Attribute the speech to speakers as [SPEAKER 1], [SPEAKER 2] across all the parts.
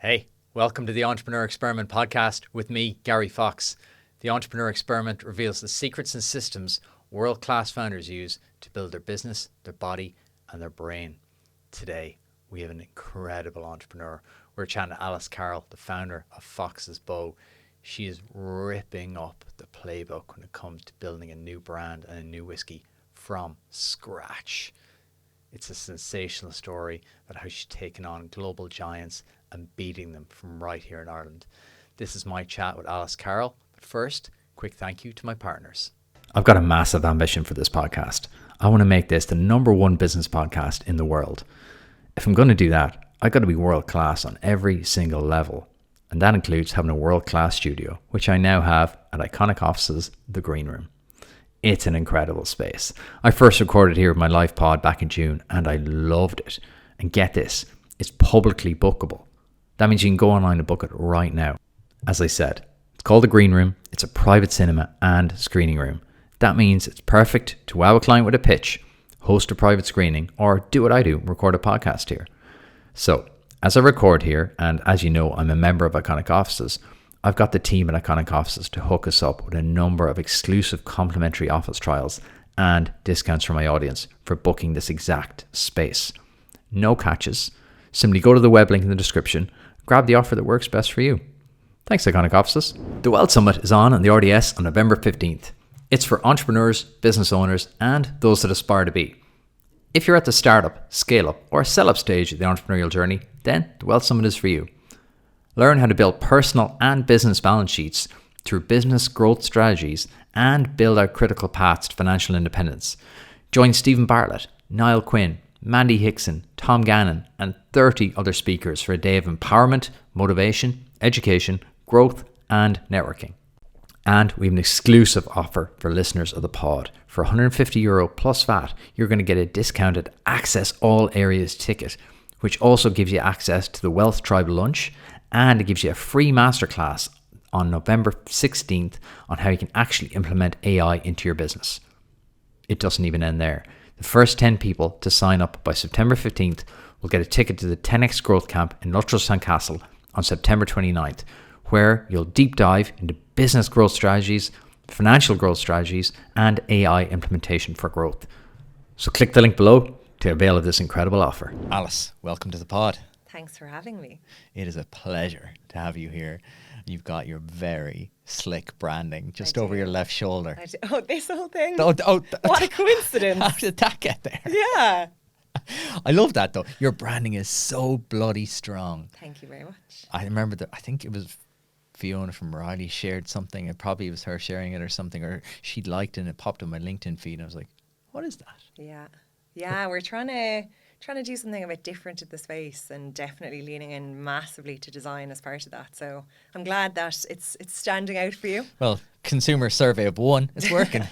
[SPEAKER 1] Hey, welcome to the Entrepreneur Experiment podcast with me, Gary Fox. The Entrepreneur Experiment reveals the secrets and systems world-class founders use to build their business, their body, and their brain. Today, we have an incredible entrepreneur. We're chatting to Alice Carroll, the founder of Fox's Bow. She is ripping up the playbook when it comes to building a new brand and a new whiskey from scratch. It's a sensational story about how she's taken on global giants and beating them from right here in Ireland. This is my chat with Alice Carroll. But first, quick thank you to my partners. I've got a massive ambition for this podcast. I want to make this the #1 business podcast in the world. If I'm going to do that, I've got to be world class on every single level. And that includes having a world class studio, which I now have at iconic offices, The Green Room. It's an incredible space. I first recorded here with my live pod back in June and I loved it. And get this, it's publicly bookable. That means you can go online and book it right now. As I said, it's called The Green Room. It's a private cinema and screening room. That means it's perfect to wow a client with a pitch, host a private screening, or do what I do, record a podcast here. So, as I record here, and as you know, I'm a member of Iconic Offices, I've got the team at Iconic Offices to hook us up with a number of exclusive complimentary office trials and discounts for my audience for booking this exact space. No catches. Simply go to the web link in the description, grab the offer that works best for you. Thanks, Iconic Offices. The Wealth Summit is on the RDS on November 15th. It's for entrepreneurs, business owners, and those that aspire to be. If you're at the startup, scale-up, or sell-up stage of the entrepreneurial journey, then the Wealth Summit is for you. Learn how to build personal and business balance sheets through business growth strategies and build out critical paths to financial independence. Join Stephen Bartlett, Niall Quinn, Mandy Hickson, Tom Gannon, and 30 other speakers for a day of empowerment, motivation, education, growth, and networking. And we have an exclusive offer for listeners of the pod. For €150 plus VAT, you're going to get a discounted Access All Areas ticket, which also gives you access to the Wealth Tribe lunch, and it gives you a free masterclass on November 16th on how you can actually implement AI into your business. It doesn't even end there. The first 10 people to sign up by September 15th will get a ticket to the 10X Growth Camp in Lutterstown Castle on September 29th, where you'll deep dive into business growth strategies, financial growth strategies, and AI implementation for growth. So click the link below to avail of this incredible offer. Alice, welcome to the pod.
[SPEAKER 2] Thanks for having me.
[SPEAKER 1] It is a pleasure to have you here. You've got your very slick branding just over your left shoulder.
[SPEAKER 2] Oh, this whole thing?
[SPEAKER 1] What
[SPEAKER 2] a coincidence.
[SPEAKER 1] How did that get there?
[SPEAKER 2] Yeah.
[SPEAKER 1] I love that though. Your branding is so bloody strong.
[SPEAKER 2] Thank you very much.
[SPEAKER 1] I remember that, I think it was Fiona from Riley shared something. It probably was her sharing it or something, or she'd liked it and it popped on my LinkedIn feed and I was like, what is that?
[SPEAKER 2] Yeah, we're trying to do something a bit different in the space and definitely leaning in massively to design as part of that. So I'm glad that it's standing out for you.
[SPEAKER 1] Well, consumer survey of 1, it's working.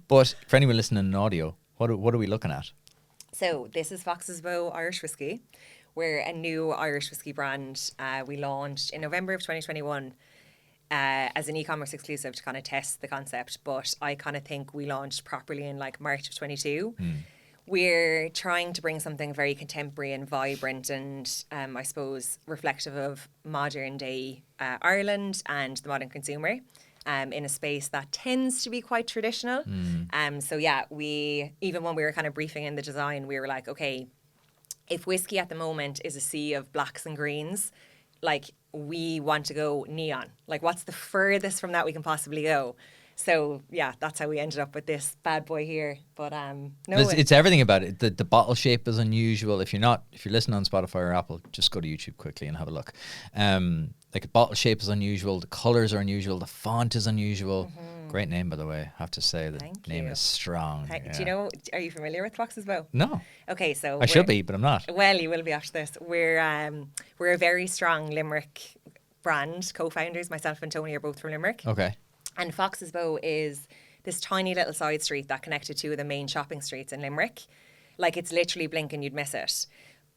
[SPEAKER 1] But for anyone listening in audio, what are we looking at?
[SPEAKER 2] So this is Fox's Bow Irish Whiskey. We're a new Irish whiskey brand. We launched in November of 2021 as an e-commerce exclusive to kind of test the concept. But I kind of think we launched properly in like March of 22. We're trying to bring something very contemporary and vibrant and I suppose reflective of modern day Ireland and the modern consumer in a space that tends to be quite traditional. So yeah, even when we were kind of briefing in the design, we were like, okay, if whiskey at the moment is a sea of blacks and greens, like we want to go neon. Like what's the furthest from that we can possibly go? So yeah, that's how we ended up with this bad boy here. But
[SPEAKER 1] it's everything about it. The bottle shape is unusual. If you're listening on Spotify or Apple, just go to YouTube quickly and have a look. Like a bottle shape is unusual. The colors are unusual. The font is unusual. Great name, by the way. I have to say the name is strong.
[SPEAKER 2] Do you know? Are you familiar with Fox's Bow?
[SPEAKER 1] No.
[SPEAKER 2] Okay, so
[SPEAKER 1] I should be, but I'm not.
[SPEAKER 2] Well, you will be after this. We're a very strong Limerick brand. Co-founders, myself and Tony, are both from Limerick.
[SPEAKER 1] Okay.
[SPEAKER 2] And Fox's Bow is this tiny little side street that connected to the main shopping streets in Limerick. Like it's literally blink and you'd miss it.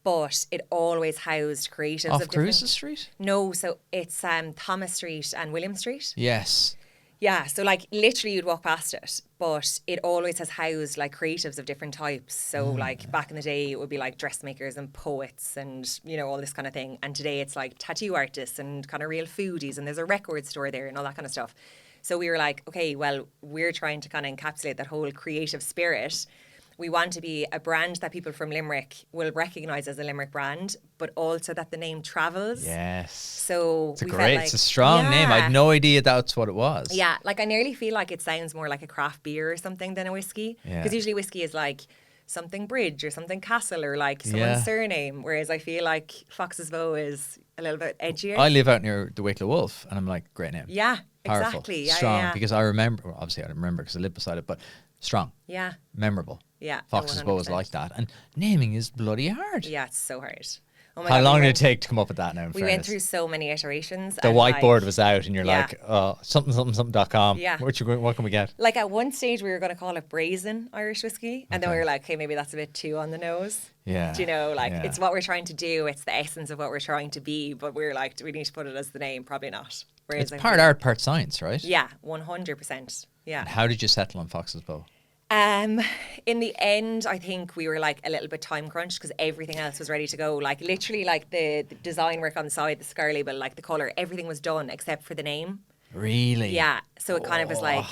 [SPEAKER 2] But it always housed creatives
[SPEAKER 1] Off
[SPEAKER 2] of
[SPEAKER 1] Cruises Street?
[SPEAKER 2] No, so it's Thomas Street and William Street.
[SPEAKER 1] Yes.
[SPEAKER 2] Yeah, so like literally you'd walk past it, but it always has housed like creatives of different types. So like back in the day, it would be like dressmakers and poets and, you know, all this kind of thing. And today it's like tattoo artists and kind of real foodies, and there's a record store there and all that kind of stuff. So we were like, okay, well, we're trying to kind of encapsulate that whole creative spirit. We want to be a brand that people from Limerick will recognise as a Limerick brand, but also that the name travels.
[SPEAKER 1] Yes.
[SPEAKER 2] So
[SPEAKER 1] It's a
[SPEAKER 2] we
[SPEAKER 1] great,
[SPEAKER 2] felt like,
[SPEAKER 1] it's a strong name. I had no idea that's what it was.
[SPEAKER 2] Yeah, like I nearly feel like it sounds more like a craft beer or something than a whiskey.
[SPEAKER 1] Yeah.
[SPEAKER 2] Because usually whiskey is like something bridge or something castle or like someone's surname, whereas I feel like Fox's Bow is a little bit edgier.
[SPEAKER 1] I live out near the Wicklow Wolf, and I'm like, great name.
[SPEAKER 2] Yeah,
[SPEAKER 1] Powerful,
[SPEAKER 2] exactly. Yeah,
[SPEAKER 1] strong,
[SPEAKER 2] yeah.
[SPEAKER 1] because I remember, well, obviously I don't remember because I live beside it, but strong.
[SPEAKER 2] Yeah.
[SPEAKER 1] Memorable.
[SPEAKER 2] Yeah.
[SPEAKER 1] Fox's Bow is like that. And naming is bloody hard.
[SPEAKER 2] Yeah, it's so hard. Oh my
[SPEAKER 1] How
[SPEAKER 2] God,
[SPEAKER 1] long did it take to come up with that now? In
[SPEAKER 2] We went
[SPEAKER 1] fairness?
[SPEAKER 2] through so many iterations.
[SPEAKER 1] The
[SPEAKER 2] and,
[SPEAKER 1] whiteboard
[SPEAKER 2] like,
[SPEAKER 1] was out, and you're like, oh, something.com.
[SPEAKER 2] Yeah.
[SPEAKER 1] What can we get?
[SPEAKER 2] Like at one stage we were going to call it Brazen Irish Whiskey, and then we were like, okay, maybe that's a bit too on the nose.
[SPEAKER 1] Yeah.
[SPEAKER 2] Do you know, like
[SPEAKER 1] Yeah.
[SPEAKER 2] it's what we're trying to do, it's the essence of what we're trying to be, but we're like, do we need to put it as the name? Probably not. Whereas
[SPEAKER 1] It's part art, part science, right?
[SPEAKER 2] Yeah, 100%. Yeah.
[SPEAKER 1] And how did you settle on Fox's Bow?
[SPEAKER 2] In the end, I think we were like a little bit time crunched because everything else was ready to go. Like literally, like the design work on the side, the scar label, like the color, everything was done except for the name.
[SPEAKER 1] Really?
[SPEAKER 2] Yeah. So it kind of was like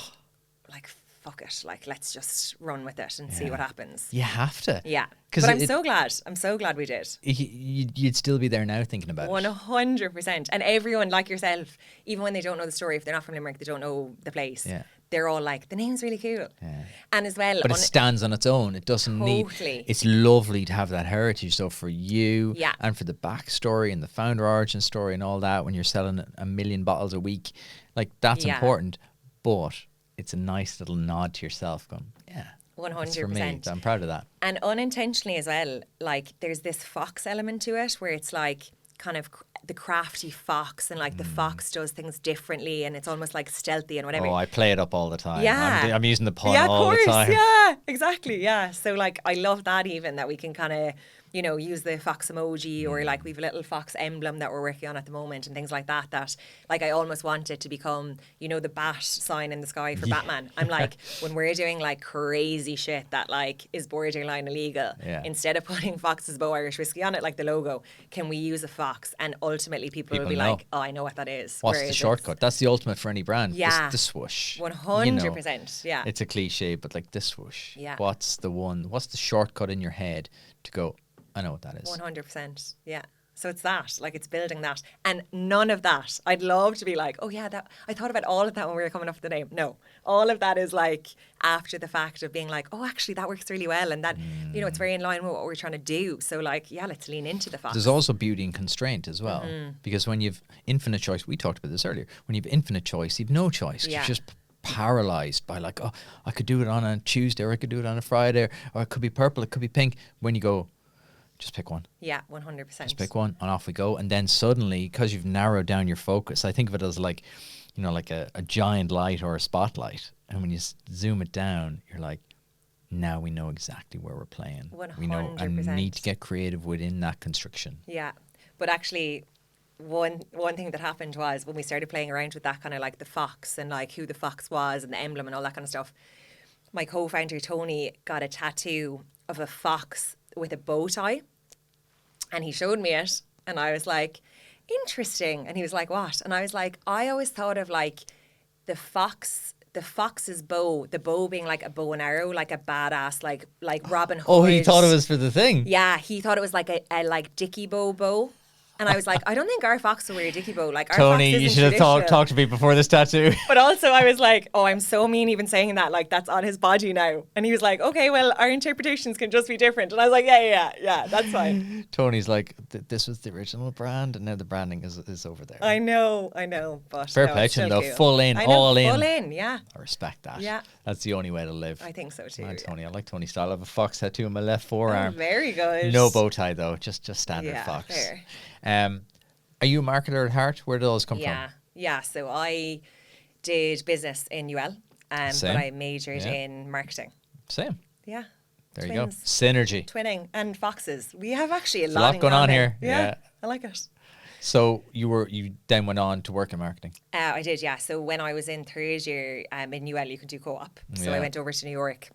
[SPEAKER 2] fuck it, like let's just run with it and see what happens.
[SPEAKER 1] You have to.
[SPEAKER 2] Yeah.
[SPEAKER 1] 'Cause
[SPEAKER 2] But I'm so glad. I'm so glad we did.
[SPEAKER 1] You'd still be there now thinking about it.
[SPEAKER 2] 100%. And everyone, like yourself, even when they don't know the story, if they're not from Limerick, they don't know the place.
[SPEAKER 1] Yeah.
[SPEAKER 2] They're all like, the name's really cool.
[SPEAKER 1] Yeah.
[SPEAKER 2] And as well,
[SPEAKER 1] But it stands on its own. It doesn't
[SPEAKER 2] Totally.
[SPEAKER 1] need. It's lovely to have that heritage. So for you,
[SPEAKER 2] Yeah.
[SPEAKER 1] and for the backstory and the founder origin story and all that, when you're selling 1 million bottles a week, like that's
[SPEAKER 2] Yeah.
[SPEAKER 1] important. But it's a nice little nod to yourself, going, yeah,
[SPEAKER 2] 100%.
[SPEAKER 1] that's for me. So I'm proud of that.
[SPEAKER 2] And unintentionally as well, like there's this fox element to it where it's like kind of the crafty fox, and like the fox does things differently, and it's almost like stealthy and whatever.
[SPEAKER 1] Oh, I play it up all the time.
[SPEAKER 2] Yeah.
[SPEAKER 1] I'm using the pun
[SPEAKER 2] Yeah, of
[SPEAKER 1] all
[SPEAKER 2] course.
[SPEAKER 1] the time.
[SPEAKER 2] Yeah, exactly. Yeah. So like I love that, even that we can kind of, you know, use the fox emoji, or like we've a little fox emblem that we're working on at the moment and things like that, that like I almost want it to become, you know, the bat sign in the sky for Batman. I'm like, when we're doing like crazy shit that like is borderline illegal, instead of putting Fox's Bow Irish Whiskey on it, like the logo, can we use a fox? And ultimately people will be
[SPEAKER 1] know.
[SPEAKER 2] like, oh, I know what that is.
[SPEAKER 1] What's
[SPEAKER 2] Whereas
[SPEAKER 1] the shortcut? That's the ultimate for any brand.
[SPEAKER 2] Yeah.
[SPEAKER 1] The swoosh.
[SPEAKER 2] 100%. Yeah.
[SPEAKER 1] It's a cliche, but like the swoosh.
[SPEAKER 2] Yeah.
[SPEAKER 1] What's the shortcut in your head to go, I know what that is.
[SPEAKER 2] 100%. Yeah. So it's that, like it's building that. And none of that, I'd love to be like, oh yeah, that I thought about all of that when we were coming up with the name. No, all of that is like after the fact of being like, oh, actually that works really well. And that, you know, it's very in line with what we're trying to do. So like, yeah, let's lean into the fox.
[SPEAKER 1] There's also beauty and constraint as well. Because when you've infinite choice, we talked about this earlier, when you've infinite choice, you've no choice.
[SPEAKER 2] Yeah.
[SPEAKER 1] You're just paralyzed by like, oh, I could do it on a Tuesday, or I could do it on a Friday, or it could be purple, it could be pink. When you go, just pick one.
[SPEAKER 2] Yeah, 100%.
[SPEAKER 1] Just pick one and off we go. And then suddenly, because you've narrowed down your focus, I think of it as like, you know, like a giant light or a spotlight. And when you zoom it down, you're like, now we know exactly where we're playing.
[SPEAKER 2] 100%.
[SPEAKER 1] We know and need to get creative within that constriction.
[SPEAKER 2] Yeah. But actually, one thing that happened was when we started playing around with that kind of like the fox and like who the fox was and the emblem and all that kind of stuff, my co-founder Tony got a tattoo of a fox with a bow tie, and he showed me it, and I was like, interesting. And he was like, what? And I was like, I always thought of like the fox's bow, the bow being like a bow and arrow, like a badass, like Robin Hood.
[SPEAKER 1] Oh, he thought it was for the thing.
[SPEAKER 2] Yeah, he thought it was like a like Dickie bow. And I was like, I don't think our fox will wear a Dickie bow. Like our
[SPEAKER 1] Tony,
[SPEAKER 2] fox
[SPEAKER 1] you
[SPEAKER 2] isn't
[SPEAKER 1] should have
[SPEAKER 2] traditional.
[SPEAKER 1] talked to me before this tattoo.
[SPEAKER 2] But also I was like, oh, I'm so mean even saying that. Like that's on his body now. And he was like, okay, well, our interpretations can just be different. And I was like, yeah, that's fine.
[SPEAKER 1] Tony's like, this was the original brand, and now the branding is over there.
[SPEAKER 2] I know. But
[SPEAKER 1] Fair
[SPEAKER 2] no,
[SPEAKER 1] play
[SPEAKER 2] it's
[SPEAKER 1] to him
[SPEAKER 2] still
[SPEAKER 1] though,
[SPEAKER 2] cool.
[SPEAKER 1] full in,
[SPEAKER 2] I know,
[SPEAKER 1] all in.
[SPEAKER 2] Full in, yeah.
[SPEAKER 1] I respect that.
[SPEAKER 2] Yeah.
[SPEAKER 1] That's the only way to live.
[SPEAKER 2] I think so too.
[SPEAKER 1] Man,
[SPEAKER 2] yeah.
[SPEAKER 1] Tony, I like Tony's style. I have a fox tattoo on my left
[SPEAKER 2] Oh,
[SPEAKER 1] forearm.
[SPEAKER 2] very good.
[SPEAKER 1] No bow tie though, just standard
[SPEAKER 2] Yeah,
[SPEAKER 1] fox.
[SPEAKER 2] fair.
[SPEAKER 1] Are you a marketer at heart? Where do those come from?
[SPEAKER 2] Yeah. So I did business in UL, but
[SPEAKER 1] Same.
[SPEAKER 2] I majored in marketing.
[SPEAKER 1] Same.
[SPEAKER 2] Yeah.
[SPEAKER 1] There you
[SPEAKER 2] Twins.
[SPEAKER 1] go. Synergy.
[SPEAKER 2] Twinning and foxes. We have actually a
[SPEAKER 1] There's
[SPEAKER 2] lot
[SPEAKER 1] a lot
[SPEAKER 2] in
[SPEAKER 1] going on
[SPEAKER 2] common.
[SPEAKER 1] here.
[SPEAKER 2] Yeah,
[SPEAKER 1] Yeah.
[SPEAKER 2] I like it.
[SPEAKER 1] So you then went on to work in marketing.
[SPEAKER 2] I did, yeah. So when I was in third year in UL, you can do co-op. So I went over to New York.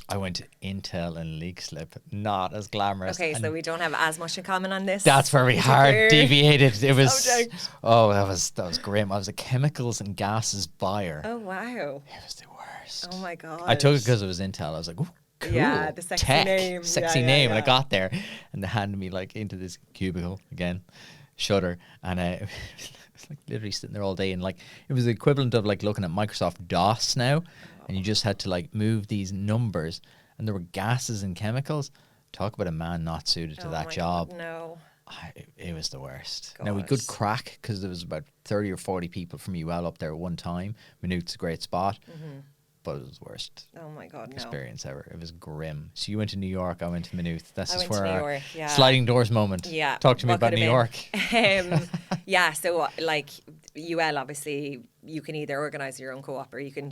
[SPEAKER 1] I went to Intel and Leak Slip. Not as glamorous.
[SPEAKER 2] Okay, so we don't have as much in common on this.
[SPEAKER 1] That's where we hard deviated. It was
[SPEAKER 2] Subject.
[SPEAKER 1] that was grim. I was a chemicals and gases buyer.
[SPEAKER 2] Oh wow.
[SPEAKER 1] It was the worst.
[SPEAKER 2] Oh my god.
[SPEAKER 1] I took it because it was Intel. I was like, ooh, cool.
[SPEAKER 2] Yeah, the sexy
[SPEAKER 1] tech,
[SPEAKER 2] name.
[SPEAKER 1] sexy
[SPEAKER 2] Yeah,
[SPEAKER 1] name.
[SPEAKER 2] yeah.
[SPEAKER 1] And I got there, and they handed me like into this cubicle again, shutter, and it was like literally sitting there all day, and like it was the equivalent of like looking at Microsoft DOS now, and you just had to like move these numbers, and there were gases and chemicals. Talk about a man not suited to that job.
[SPEAKER 2] God, no.
[SPEAKER 1] It was the worst.
[SPEAKER 2] God.
[SPEAKER 1] Now we could crack because there was about 30 or 40 people from UL up there at one time. Minute's a great spot, but it was the worst
[SPEAKER 2] Oh my god, no.
[SPEAKER 1] experience ever. It was grim. So you went to New York, I went to Maynooth. This
[SPEAKER 2] I
[SPEAKER 1] is
[SPEAKER 2] went to
[SPEAKER 1] where
[SPEAKER 2] New
[SPEAKER 1] our
[SPEAKER 2] York, yeah.
[SPEAKER 1] sliding doors moment.
[SPEAKER 2] Yeah.
[SPEAKER 1] Talk to me
[SPEAKER 2] What
[SPEAKER 1] about
[SPEAKER 2] could
[SPEAKER 1] New
[SPEAKER 2] have
[SPEAKER 1] York.
[SPEAKER 2] Yeah, so like UL, obviously, you can either organise your own co-op or you can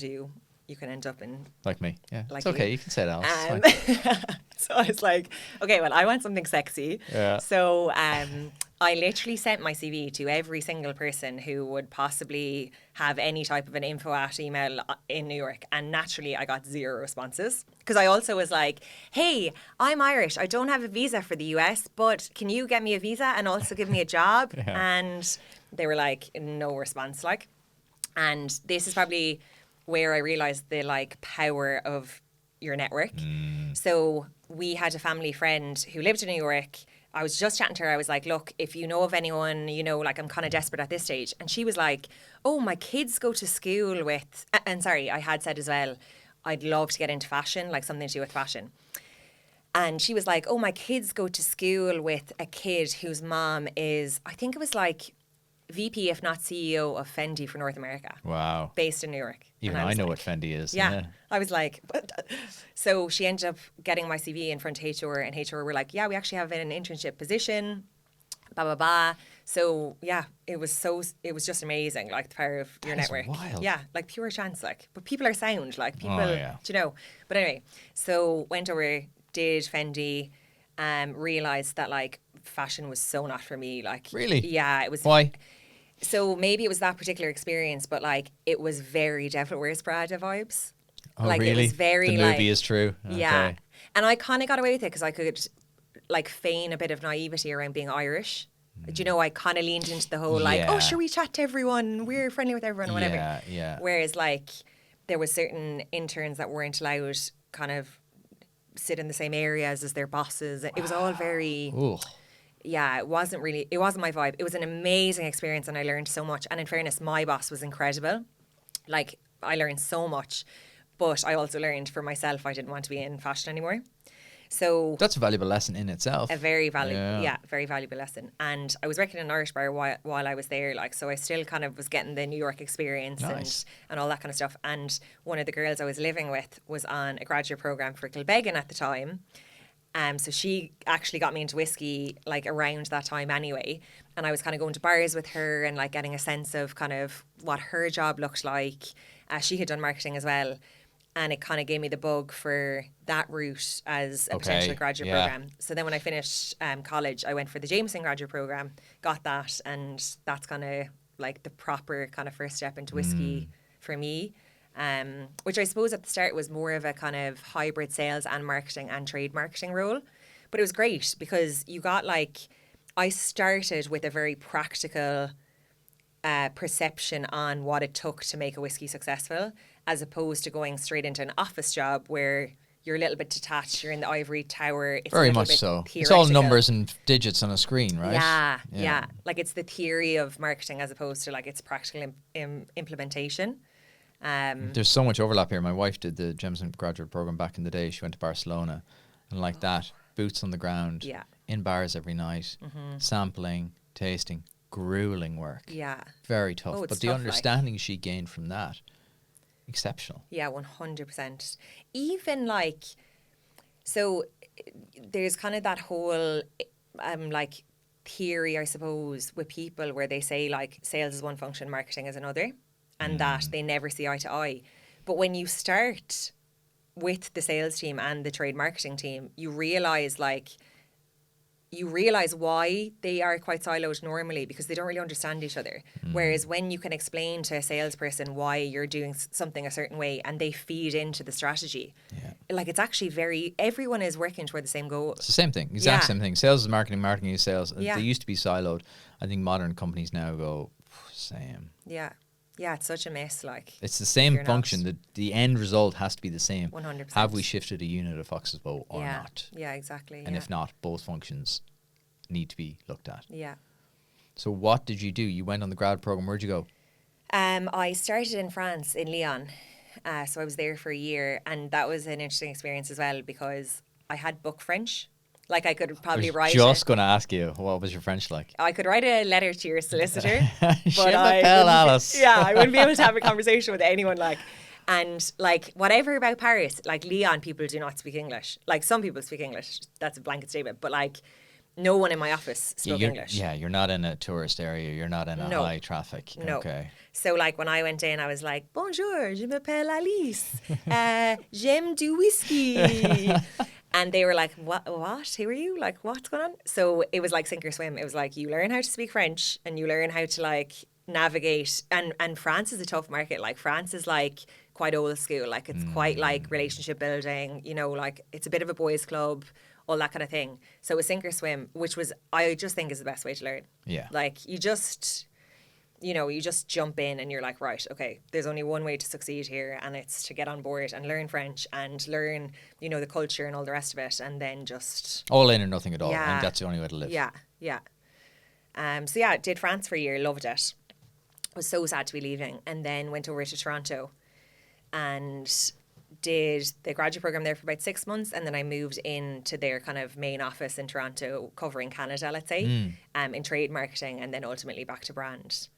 [SPEAKER 2] end up in
[SPEAKER 1] Like me. Yeah.
[SPEAKER 2] Like
[SPEAKER 1] it's okay.
[SPEAKER 2] you.
[SPEAKER 1] You can say that. It's fine.
[SPEAKER 2] So I was like, okay, well, I want something sexy.
[SPEAKER 1] Yeah.
[SPEAKER 2] So I literally sent my CV to every single person who would possibly have any type of an info at email in New York. And naturally, I got 0 responses. Because I also was like, hey, I'm Irish. I don't have a visa for the US, but can you get me a visa and also give me a job?
[SPEAKER 1] Yeah.
[SPEAKER 2] And they were like, no response, like. And this is probably where I realized the like power of your network. So we had a family friend who lived in New York. I was just chatting to her. I was like, look, if you know of anyone, like I'm kind of desperate at this stage. And she was like, oh, my kids go to school with, and sorry, I had said as well, I'd love to get into fashion, like something to do with fashion. And she was like, oh, my kids go to school with a kid whose mom is, I think it was like VP, if not CEO of Fendi for North America.
[SPEAKER 1] Wow.
[SPEAKER 2] Based in New York.
[SPEAKER 1] Even
[SPEAKER 2] And
[SPEAKER 1] I know
[SPEAKER 2] like,
[SPEAKER 1] what Fendi is.
[SPEAKER 2] Yeah. I was like, what? So she ended up getting my CV in front of HR, and HR were like, yeah, we actually have an internship position, blah, blah, blah. So yeah, it was just amazing, like the power of your
[SPEAKER 1] That is
[SPEAKER 2] network.
[SPEAKER 1] wild.
[SPEAKER 2] Yeah, like pure chance, like. But people are sound, like people,
[SPEAKER 1] yeah.
[SPEAKER 2] do you know? But anyway, so went over, did Fendi, realised that like fashion was so not for me. Like,
[SPEAKER 1] Really?
[SPEAKER 2] Yeah, it was.
[SPEAKER 1] Why?
[SPEAKER 2] So maybe it was that particular experience, but like it was very Devil Wears Prada vibes.
[SPEAKER 1] Oh,
[SPEAKER 2] like
[SPEAKER 1] really?
[SPEAKER 2] It was very
[SPEAKER 1] the movie is true.
[SPEAKER 2] Yeah.
[SPEAKER 1] Okay.
[SPEAKER 2] And I kind of got away with it because I could like feign a bit of naivety around being Irish. Do you know, I kind of leaned into the whole like,
[SPEAKER 1] Yeah.
[SPEAKER 2] oh, sure, we chat to everyone, we're friendly with everyone, or whatever.
[SPEAKER 1] Yeah.
[SPEAKER 2] Whereas like there was certain interns that weren't allowed kind of sit in the same areas as their bosses. It was all very...
[SPEAKER 1] Ooh.
[SPEAKER 2] Yeah, it wasn't my vibe. It was an amazing experience and I learned so much. And in fairness, my boss was incredible. Like, I learned so much. But I also learned for myself I didn't want to be in fashion anymore. So
[SPEAKER 1] That's a valuable lesson in itself.
[SPEAKER 2] a very valuable, very valuable lesson. And I was working in an Irish bar while I was there, like, so I still kind of was getting the New York experience
[SPEAKER 1] Nice.
[SPEAKER 2] and all that kind of stuff. And one of the girls I was living with was on a graduate program for Kilbeggan at the time. So she actually got me into whiskey like around that time anyway. And I was kind of going to bars with her and like getting a sense of kind of what her job looked like. She had done marketing as well. And it kind of gave me the bug for that route as a potential graduate program. So then when I finished college, I went for the Jameson graduate program, got that. And that's kind of like the proper kind of first step into whiskey for me. Which I suppose at the start was more of a kind of hybrid sales and marketing and trade marketing role. But it was great because you got like, I started with a very practical perception on what it took to make a whiskey successful, as opposed to going straight into an office job where you're a little bit detached, you're in the ivory tower. It's
[SPEAKER 1] Very
[SPEAKER 2] a little
[SPEAKER 1] much
[SPEAKER 2] bit
[SPEAKER 1] so. It's all
[SPEAKER 2] theoretical.
[SPEAKER 1] numbers and digits on a screen, right?
[SPEAKER 2] Yeah. Like it's the theory of marketing as opposed to like its practical implementation.
[SPEAKER 1] There's so much overlap here. My wife did the Jameson graduate program back in the day. She went to Barcelona and like that, boots on the ground, in bars every night, sampling, tasting, grueling work.
[SPEAKER 2] Yeah.
[SPEAKER 1] Very tough.
[SPEAKER 2] Oh, it's
[SPEAKER 1] but the
[SPEAKER 2] tough,
[SPEAKER 1] understanding she gained from that, exceptional.
[SPEAKER 2] Yeah, 100%. Even like, so there's kind of that whole like theory, I suppose, with people where they say like sales is one function, marketing is another, and that they never see eye to eye. But when you start with the sales team and the trade marketing team, you realize like you realize why they are quite siloed normally, because they don't really understand each other. Whereas when you can explain to a salesperson why you're doing something a certain way and they feed into the strategy, like it's actually everyone is working toward the same goal.
[SPEAKER 1] It's the same thing, exact same thing. Sales is marketing, marketing is sales. They used to be siloed. I think modern companies now go, same.
[SPEAKER 2] Yeah. Yeah, it's such a mess. Like,
[SPEAKER 1] it's the same function. The end result has to be the same.
[SPEAKER 2] 100%.
[SPEAKER 1] Have we shifted a unit of Fox's Bow or not?
[SPEAKER 2] Yeah, exactly.
[SPEAKER 1] And if not, both functions need to be looked at.
[SPEAKER 2] Yeah.
[SPEAKER 1] So what did you do? You went on the grad program. Where'd you go?
[SPEAKER 2] I started in France, in Lyon. So I was there for a year, and that was an interesting experience as well, because I had book French. Like, I could probably write.
[SPEAKER 1] Just going to ask you, what was your French like?
[SPEAKER 2] I could write a letter to your solicitor,
[SPEAKER 1] but Alice.
[SPEAKER 2] I wouldn't be able to have a conversation with anyone. Like, and like whatever about Paris, like Lyon, people do not speak English. Like, some people speak English. That's a blanket statement, but like, no one in my office spoke English.
[SPEAKER 1] Yeah, you're not in a tourist area. You're not in a high traffic.
[SPEAKER 2] No.
[SPEAKER 1] Okay.
[SPEAKER 2] So like when I went in, I was like, "Bonjour, je m'appelle Alice. J'aime du whiskey." And they were like, what? Who are you? Like, what's going on? So it was like sink or swim. It was like, you learn how to speak French and you learn how to like navigate. And France is a tough market. Like, France is like quite old school. Like, it's quite like relationship building, you know, like it's a bit of a boys' club, all that kind of thing. So it was sink or swim, which was, I just think is the best way to learn.
[SPEAKER 1] Yeah.
[SPEAKER 2] Like, you just jump in and you're like, right, okay, there's only one way to succeed here, and it's to get on board and learn French and learn, you know, the culture and all the rest of it, and then just
[SPEAKER 1] all in or nothing at all.
[SPEAKER 2] Yeah.
[SPEAKER 1] And that's the only way to live.
[SPEAKER 2] Yeah. So yeah, did France for a year, loved it. Was so sad to be leaving, and then went over to Toronto and did the graduate program there for about 6 months, and then I moved into their kind of main office in Toronto, covering Canada, let's say, in trade marketing, and then ultimately back to brand.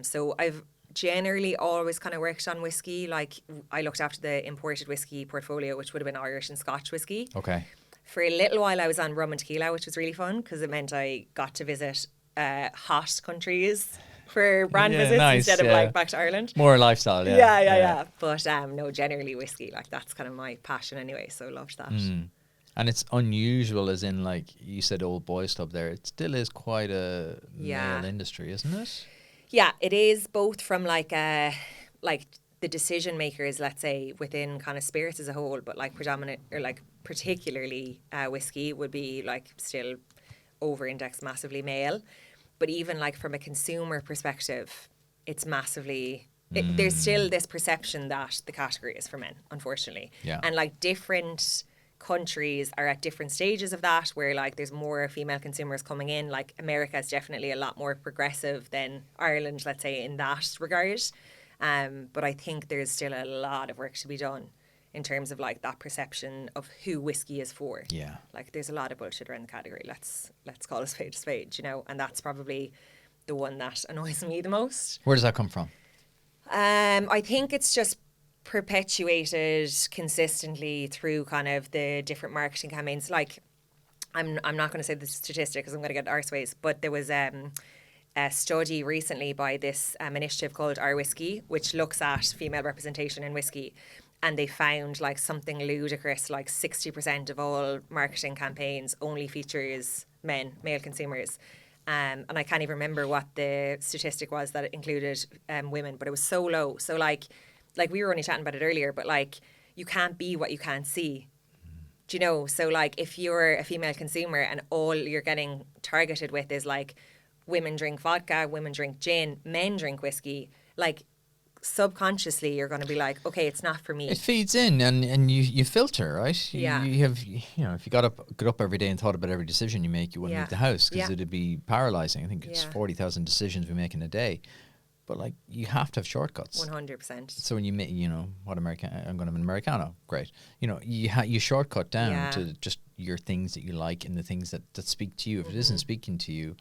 [SPEAKER 2] So I've generally always kind of worked on whiskey. Like, I looked after the imported whiskey portfolio, which would have been Irish and Scotch whiskey.
[SPEAKER 1] Okay.
[SPEAKER 2] For a little while, I was on rum and tequila, which was really fun because it meant I got to visit hot countries for brand visits instead of like back to Ireland.
[SPEAKER 1] More lifestyle, yeah.
[SPEAKER 2] Yeah. But no, generally whiskey, like that's kind of my passion anyway. So loved that.
[SPEAKER 1] And it's unusual, as in, like you said, old boys club there. It still is quite a male industry, isn't it?
[SPEAKER 2] Yeah, it is, both from like the decision makers, let's say, within kind of spirits as a whole, but like predominant or like particularly whiskey would be like still over indexed massively male. But even like from a consumer perspective, it's massively, there's still this perception that the category is for men, unfortunately.
[SPEAKER 1] Yeah.
[SPEAKER 2] And like different countries are at different stages of that, where like there's more female consumers coming in. Like, America is definitely a lot more progressive than Ireland, let's say, in that regard. But I think there's still a lot of work to be done in terms of like that perception of who whiskey is for.
[SPEAKER 1] Yeah.
[SPEAKER 2] Like, there's a lot of bullshit around the category. Let's call a spade, you know, and that's probably the one that annoys me the most.
[SPEAKER 1] Where does that come from?
[SPEAKER 2] I think it's just perpetuated consistently through kind of the different marketing campaigns. Like, I'm not going to say the statistic because I'm going to get arseways, but there was a study recently by this initiative called Our Whiskey, which looks at female representation in whiskey, and they found like something ludicrous, like 60% of all marketing campaigns only features male consumers. And I can't even remember what the statistic was that it included women, but it was so low. So like we were only chatting about it earlier, but like, you can't be what you can't see. Do you know? So like, if you're a female consumer and all you're getting targeted with is like, women drink vodka, women drink gin, men drink whiskey, like, subconsciously you're going to be like, okay, it's not for me.
[SPEAKER 1] It feeds in, and you filter, right?
[SPEAKER 2] Yeah.
[SPEAKER 1] You have, you know, if you got up every day and thought about every decision you make, you wouldn't leave the house because it'd be paralyzing. I think it's 40,000 decisions we make in a day. But like, you have to have shortcuts.
[SPEAKER 2] 100%.
[SPEAKER 1] So when you make, you know, I'm going to have an Americano, great. You know, you shortcut down to just your things that you like and the things that speak to you. If it isn't speaking to you,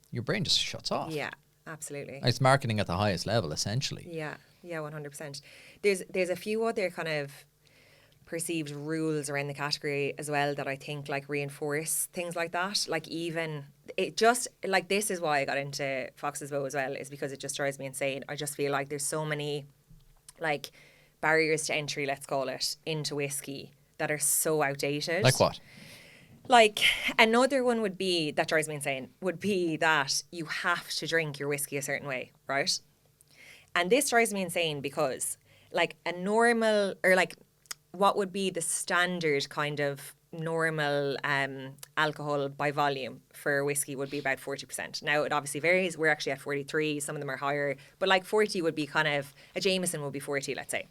[SPEAKER 1] your brain just shuts off.
[SPEAKER 2] Yeah, absolutely.
[SPEAKER 1] It's marketing at the highest level, essentially.
[SPEAKER 2] Yeah, 100%. There's a few other kind of perceived rules around the category as well that I think like reinforce things like that. Like, even it just like, this is why I got into Fox's Bow as well, is because it just drives me insane. I just feel like there's so many like barriers to entry, let's call it, into whiskey that are so outdated.
[SPEAKER 1] Like what?
[SPEAKER 2] Like, another one would be, that drives me insane, would be that you have to drink your whiskey a certain way, right? And this drives me insane because, like, a normal, or like, what would be the standard kind of normal alcohol by volume for whiskey would be about 40%. Now, it obviously varies. We're actually at 43. Some of them are higher. But like 40 would be kind of, a Jameson would be 40, let's say.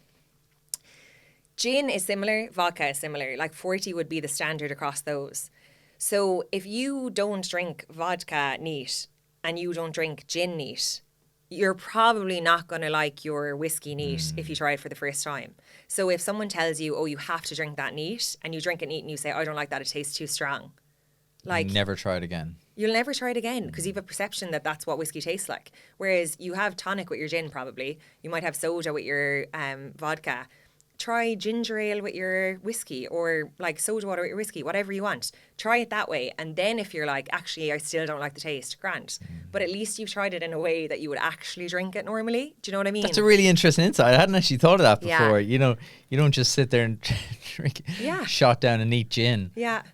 [SPEAKER 2] Gin is similar. Vodka is similar. Like 40 would be the standard across those. So if you don't drink vodka neat and you don't drink gin neat, you're probably not going to like your whiskey neat if you try it for the first time. So if someone tells you, oh, you have to drink that neat, and you drink it neat and you say, I don't like that, it tastes too strong. Like,
[SPEAKER 1] Never try it again.
[SPEAKER 2] You'll never try it again because you have a perception that that's what whiskey tastes like. Whereas you have tonic with your gin probably. You might have soda with your vodka. Try ginger ale with your whiskey, or like soda water with your whiskey, whatever you want. Try it that way. And then if you're like, actually, I still don't like the taste, grand. But at least you've tried it in a way that you would actually drink it normally. Do you know what I mean?
[SPEAKER 1] That's a really interesting insight. I hadn't actually thought of that before.
[SPEAKER 2] Yeah.
[SPEAKER 1] You know, you don't just sit there and drink shot down a neat gin.
[SPEAKER 2] Yeah.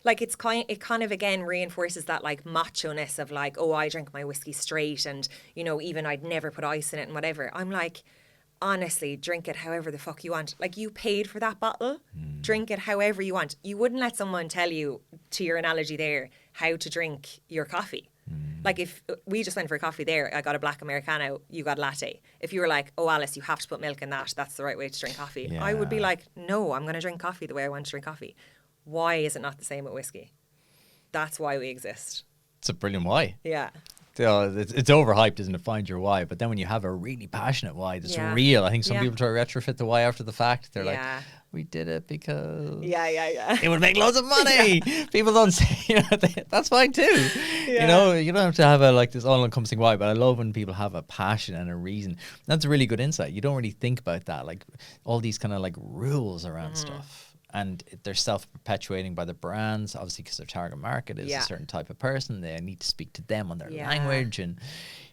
[SPEAKER 2] Like it kind of again reinforces that like macho-ness of like, oh, I drink my whiskey straight, and you know, even I'd never put ice in it and whatever. I'm like, honestly, drink it however the fuck you want. Like, you paid for that bottle, drink it however you want. You wouldn't let someone tell you, to your analogy there, how to drink your coffee. Like, if we just went for a coffee there, I got a black Americano, you got a latte. If you were like, oh, Alice, you have to put milk in that, that's the right way to drink coffee.
[SPEAKER 1] Yeah.
[SPEAKER 2] I would be like, no, I'm going to drink coffee the way I want to drink coffee. Why is it not the same with whiskey? That's why we exist.
[SPEAKER 1] It's a brilliant why.
[SPEAKER 2] Yeah.
[SPEAKER 1] It's overhyped, isn't it? Find your why. But then when you have a really passionate why that's real, I think some people try to retrofit the why after the fact. They're like, we did it because it would make loads of money. People don't say, that's fine too. You know, you don't have to have a like this all-encompassing why, but I love when people have a passion and a reason. That's a really good insight. You don't really think about that, like all these kind of like rules around stuff. And they're self-perpetuating by the brands, obviously, because their target market is a certain type of person. They need to speak to them on their language. And,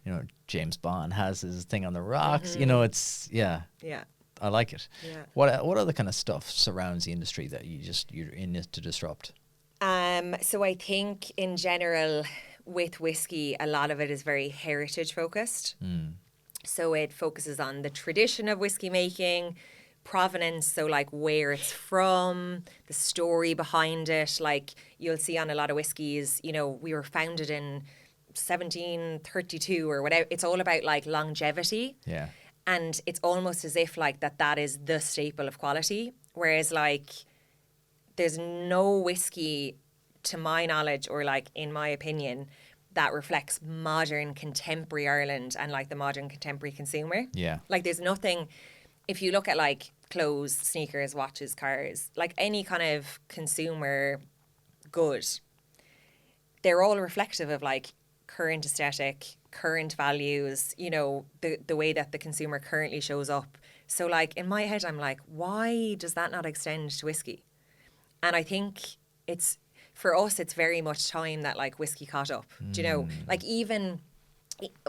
[SPEAKER 1] you know, James Bond has his thing on the rocks. You know, it's, I like it. Yeah. What other kind of stuff surrounds the industry that you're in it to disrupt?
[SPEAKER 2] So I think in general with whiskey, a lot of it is very heritage focused. So it focuses on the tradition of whiskey making, provenance, so like where it's from, the story behind it. Like you'll see on a lot of whiskies, you know, we were founded in 1732 or whatever. It's all about like longevity.
[SPEAKER 1] Yeah.
[SPEAKER 2] And it's almost as if like that is the staple of quality. Whereas like there's no whiskey, to my knowledge or like in my opinion, that reflects modern contemporary Ireland and like the modern contemporary consumer.
[SPEAKER 1] Yeah.
[SPEAKER 2] Like there's nothing. If you look at like clothes, sneakers, watches, cars, like any kind of consumer good, they're all reflective of like current aesthetic, current values, you know, the way that the consumer currently shows up. So like in my head, I'm like, why does that not extend to whiskey? And I think it's, for us, it's very much time that like whiskey caught up. Do you know, like even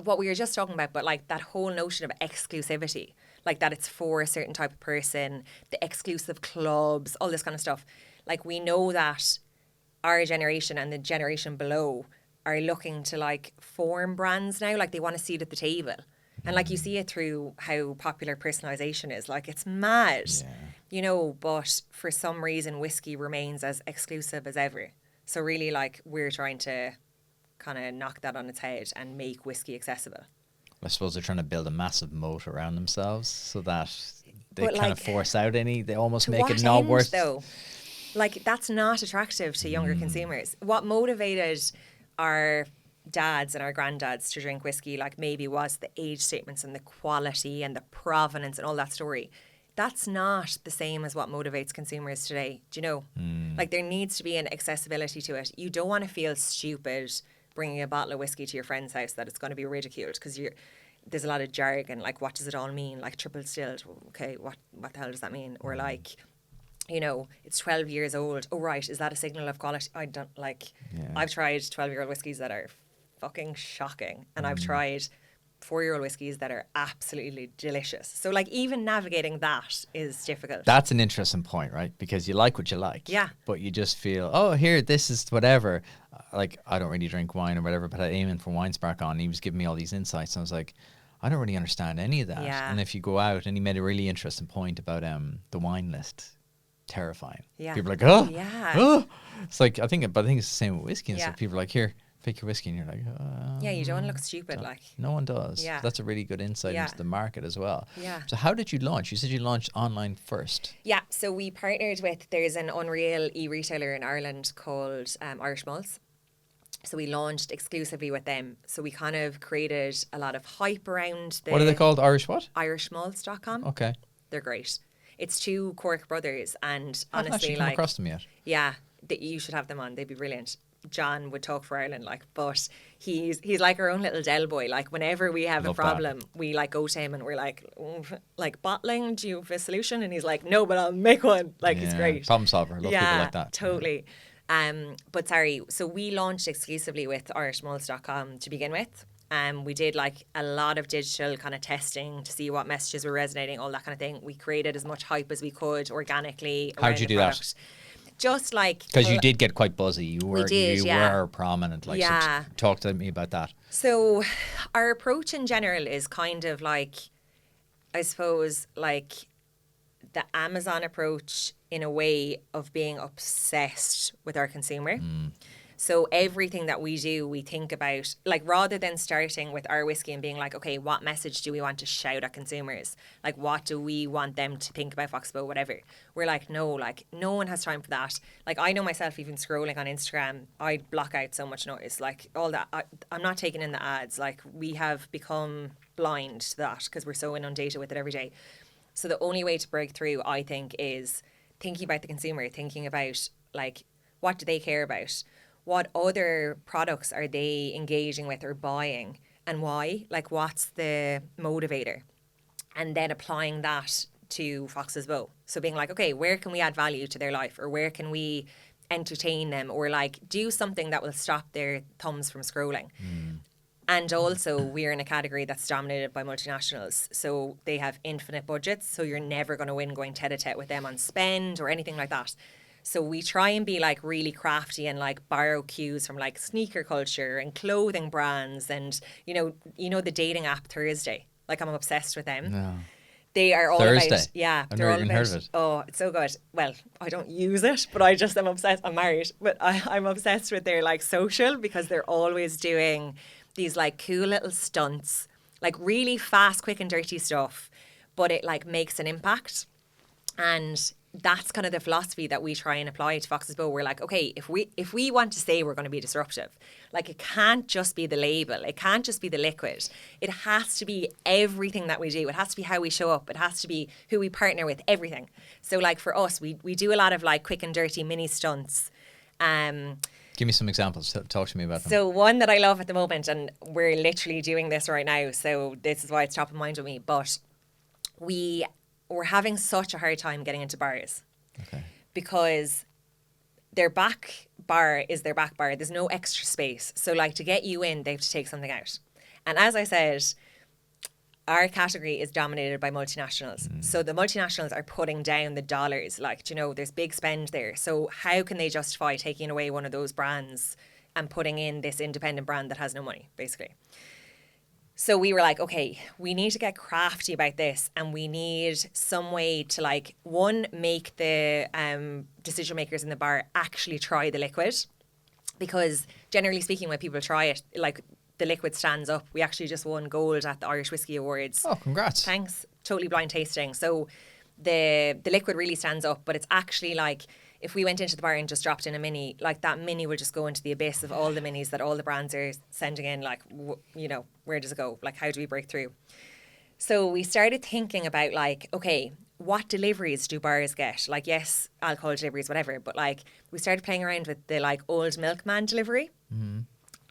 [SPEAKER 2] what we were just talking about, but like that whole notion of exclusivity, like that it's for a certain type of person, the exclusive clubs, all this kind of stuff. Like we know that our generation and the generation below are looking to like form brands now. Like they want a seat at the table. And like you see it through how popular personalization is. Like it's mad, you know, but for some reason whiskey remains as exclusive as ever. So really like we're trying to kind of knock that on its head and make whiskey accessible.
[SPEAKER 1] I suppose they're trying to build a massive moat around themselves so that they
[SPEAKER 2] But,
[SPEAKER 1] kind
[SPEAKER 2] like,
[SPEAKER 1] of force out they almost
[SPEAKER 2] To
[SPEAKER 1] make
[SPEAKER 2] what
[SPEAKER 1] it not
[SPEAKER 2] end,
[SPEAKER 1] worth.
[SPEAKER 2] though? Like that's not attractive to younger consumers. What motivated our dads and our granddads to drink whiskey, like maybe was the age statements and the quality and the provenance and all that story. That's not the same as what motivates consumers today. Do you know? Like there needs to be an accessibility to it. You don't want to feel stupid bringing a bottle of whiskey to your friend's house that it's going to be ridiculed because there's a lot of jargon. Like, what does it all mean? Like triple distilled. Okay, what the hell does that mean? Or like, you know, it's 12 years old. Oh, right. Is that a signal of quality? I don't like, I've tried 12-year-old whiskies that are fucking shocking. And I've tried 4-year-old whiskies that are absolutely delicious. So like even navigating that is difficult.
[SPEAKER 1] That's an interesting point, right? Because you like what you like.
[SPEAKER 2] Yeah.
[SPEAKER 1] But you just feel, oh, here, this is whatever. Like, I don't really drink wine or whatever, but I had Eamon from Wine Spark on, and he was giving me all these insights. And I was like, I don't really understand any of that.
[SPEAKER 2] Yeah.
[SPEAKER 1] And if you go out, and he made a really interesting point about the wine list. Terrifying.
[SPEAKER 2] Yeah.
[SPEAKER 1] People are like, oh,
[SPEAKER 2] Yeah.
[SPEAKER 1] oh. It's like, I think it's the same with whiskey and
[SPEAKER 2] Yeah.
[SPEAKER 1] stuff. People are like, here, pick your whiskey. And you're like,
[SPEAKER 2] Yeah, you don't want to look stupid. Like,
[SPEAKER 1] no one does.
[SPEAKER 2] Yeah.
[SPEAKER 1] That's a really good insight
[SPEAKER 2] Yeah.
[SPEAKER 1] into the market as well.
[SPEAKER 2] Yeah.
[SPEAKER 1] So how did you launch? You said you launched online first.
[SPEAKER 2] yeah, so we partnered with, there's an unreal e-retailer in Ireland called Irish Malts. So we launched exclusively with them. So we kind of created a lot of hype around the
[SPEAKER 1] What are they called? Irish what?
[SPEAKER 2] irishmalts.com.
[SPEAKER 1] Okay.
[SPEAKER 2] They're great. It's 2 Cork brothers, and
[SPEAKER 1] I haven't
[SPEAKER 2] honestly,
[SPEAKER 1] actually come
[SPEAKER 2] like,
[SPEAKER 1] across them yet.
[SPEAKER 2] yeah, you should have them on. They'd be brilliant. John would talk for Ireland, like, but he's like our own little Del boy. Like, whenever we have
[SPEAKER 1] Love
[SPEAKER 2] a problem, we like go to him and we're like bottling, do you have a solution? And he's like, no, but I'll make one. Like, he's
[SPEAKER 1] Yeah,
[SPEAKER 2] great.
[SPEAKER 1] problem solver. Love people like that.
[SPEAKER 2] Totally. But sorry, so we launched exclusively with irishmalts.com to begin with. We did like a lot of digital kind of testing to see what messages were resonating, all that kind of thing. We created as much hype as we could organically.
[SPEAKER 1] How'd
[SPEAKER 2] around
[SPEAKER 1] you
[SPEAKER 2] the
[SPEAKER 1] do that?
[SPEAKER 2] product. Just like,
[SPEAKER 1] Because you did get quite buzzy. You were
[SPEAKER 2] yeah.
[SPEAKER 1] were prominent. Like,
[SPEAKER 2] Yeah.
[SPEAKER 1] so talk to me about that.
[SPEAKER 2] so our approach in general is kind of like, I suppose, like the Amazon approach in a way of being obsessed with our consumer. So everything that we do, we think about, like, rather than starting with our whiskey and being like, okay, what message do we want to shout at consumers? Like, what do we want them to think about Foxbow, whatever? We're like, no one has time for that. Like, I know myself, even scrolling on Instagram, I block out so much noise. Like, all that, I'm not taking in the ads. Like, we have become blind to that because we're so inundated with it every day. So the only way to break through, I think, is thinking about the consumer, thinking about, like, what do they care about? What other products are they engaging with or buying, and why? Like, what's the motivator? And then applying that to Fox's Bow. So being like, okay, where can we add value to their life, or where can we entertain them, or like do something that will stop their thumbs from scrolling? And also, we're in a category that's dominated by multinationals. So they have infinite budgets. So you're never going to win going tete-a-tete with them on spend or anything like that. So we try and be like really crafty and like borrow cues from like sneaker culture and clothing brands and, you know the dating app Thursday. Like, I'm obsessed with them.
[SPEAKER 1] No.
[SPEAKER 2] They are all
[SPEAKER 1] Thursday?
[SPEAKER 2] about, yeah,
[SPEAKER 1] I've
[SPEAKER 2] they're
[SPEAKER 1] never
[SPEAKER 2] all
[SPEAKER 1] even heard
[SPEAKER 2] about,
[SPEAKER 1] of it.
[SPEAKER 2] oh, it's so good. Well, I don't use it, but I just am obsessed. I'm married, but I'm obsessed with their like social, because they're always doing these like cool little stunts, like really fast, quick and dirty stuff, but it like makes an impact. And that's kind of the philosophy that we try and apply to Fox's Bow. We're like, okay, if we want to say we're going to be disruptive, like, it can't just be the label, it can't just be the liquid. It has to be everything that we do. It has to be how we show up. It has to be who we partner with, everything. So like for us, we do a lot of like quick and dirty mini stunts.
[SPEAKER 1] Give me some examples. Talk to me about them.
[SPEAKER 2] So one that I love at the moment, and we're literally doing this right now, so this is why it's top of mind with me, but we're having such a hard time getting into bars.
[SPEAKER 1] Okay.
[SPEAKER 2] Because their back bar is their back bar. There's no extra space. So like, to get you in, they have to take something out. And as I said, our category is dominated by multinationals. So the multinationals are putting down the dollars. Like, there's big spend there. So how can they justify taking away one of those brands and putting in this independent brand that has no money, basically? So we were like, okay, we need to get crafty about this, and we need some way to like, one, make the decision makers in the bar actually try the liquid, because generally speaking, when people try it, like, the liquid stands up. We actually just won gold at the Irish Whiskey Awards.
[SPEAKER 1] Oh, congrats.
[SPEAKER 2] Thanks. Totally blind tasting. So the liquid really stands up, but it's actually like, if we went into the bar and just dropped in a mini, like, that mini will just go into the abyss of all the minis that all the brands are sending in. Like, where does it go? Like, how do we break through? So we started thinking about like, okay, what deliveries do bars get? Like, yes, alcohol deliveries, whatever. But like, we started playing around with the like old milkman delivery. Mm-hmm.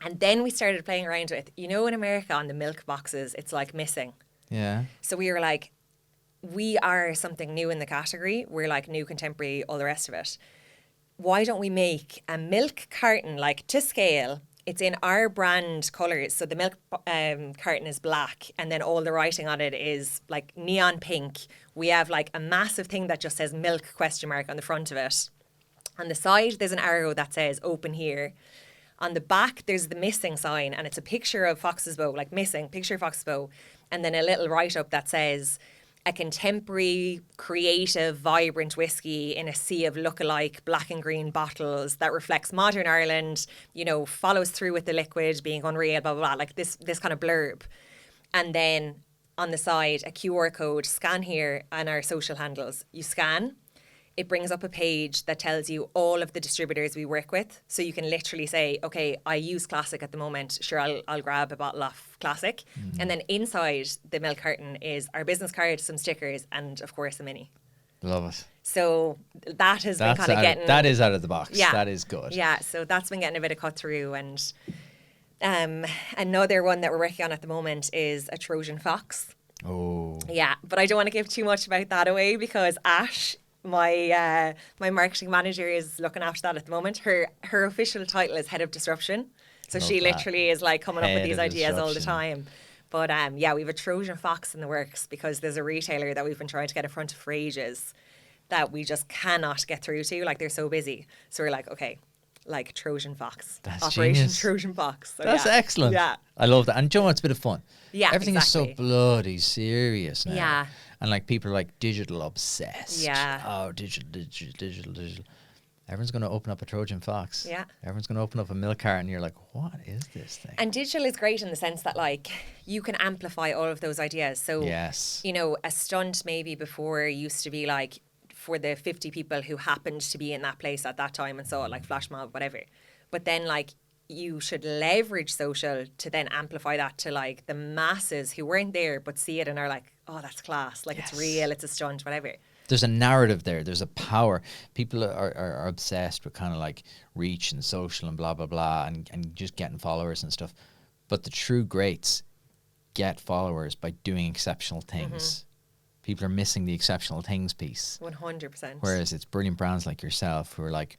[SPEAKER 2] And then we started playing around with, in America on the milk boxes, it's like missing.
[SPEAKER 1] Yeah.
[SPEAKER 2] So we were like, we are something new in the category. We're like new, contemporary, all the rest of it. Why don't we make a milk carton, like, to scale, it's in our brand colours. So the milk carton is black, and then all the writing on it is like neon pink. We have like a massive thing that just says milk ? On the front of it. On the side, there's an arrow that says open here. On the back, there's the missing sign, and it's a picture of Fox's Bow, like missing, picture of Fox's Bow. And then a little write-up that says, a contemporary, creative, vibrant whiskey in a sea of look-alike black and green bottles that reflects modern Ireland, you know, follows through with the liquid being unreal, blah, blah, blah, like this kind of blurb. And then on the side, a QR code, scan here, and our social handles. You scan, it brings up a page that tells you all of the distributors we work with. So you can literally say, okay, I use Classic at the moment. Sure, I'll grab a bottle of Classic. And then inside the milk carton is our business card, some stickers, and of course a mini.
[SPEAKER 1] Love it.
[SPEAKER 2] So that has been kind of getting...
[SPEAKER 1] That is out of the box.
[SPEAKER 2] Yeah.
[SPEAKER 1] That is good.
[SPEAKER 2] Yeah, so that's been getting a bit of cut through. And another one that we're working on at the moment is a Trojan Fox.
[SPEAKER 1] Oh.
[SPEAKER 2] Yeah, but I don't want to give too much about that away because Ash, my marketing manager, is looking after that at the moment. Her official title is Head of Disruption. So
[SPEAKER 1] Love
[SPEAKER 2] she
[SPEAKER 1] that.
[SPEAKER 2] literally is like coming up
[SPEAKER 1] Head
[SPEAKER 2] with these
[SPEAKER 1] of
[SPEAKER 2] ideas all the
[SPEAKER 1] disruption.
[SPEAKER 2] time. But yeah, we have a Trojan Fox in the works because there's a retailer that we've been trying to get in front of for ages that we just cannot get through to. Like, they're so busy. So we're like, okay, like Trojan Fox.
[SPEAKER 1] That's
[SPEAKER 2] Operation
[SPEAKER 1] genius.
[SPEAKER 2] Trojan Fox. So
[SPEAKER 1] That's
[SPEAKER 2] yeah.
[SPEAKER 1] excellent.
[SPEAKER 2] Yeah.
[SPEAKER 1] I love that. And do you know what? It's a bit of fun.
[SPEAKER 2] Yeah,
[SPEAKER 1] Everything is so
[SPEAKER 2] exactly.
[SPEAKER 1] bloody serious now.
[SPEAKER 2] Yeah.
[SPEAKER 1] And like people are like digital obsessed.
[SPEAKER 2] Yeah.
[SPEAKER 1] Oh, digital. Everyone's going to open up a Trojan Fox.
[SPEAKER 2] Yeah.
[SPEAKER 1] Everyone's going to open up a milk carton and you're like, what is this thing?
[SPEAKER 2] And digital is great in the sense that, like, you can amplify all of those ideas. So,
[SPEAKER 1] Yes.
[SPEAKER 2] you know, a stunt maybe before used to be like for the 50 people who happened to be in that place at that time and saw it, like flash mob, whatever. But then, like, you should leverage social to then amplify that to like the masses who weren't there but see it and are like, oh, that's class. Like,
[SPEAKER 1] Yes.
[SPEAKER 2] it's real, it's a stunt, whatever.
[SPEAKER 1] There's a narrative there. There's a power. People are obsessed with kind of like reach and social and blah, blah, blah, and just getting followers and stuff. But the true greats get followers by doing exceptional things. People are missing the exceptional things piece.
[SPEAKER 2] 100%.
[SPEAKER 1] Whereas it's brilliant brands like yourself who are like,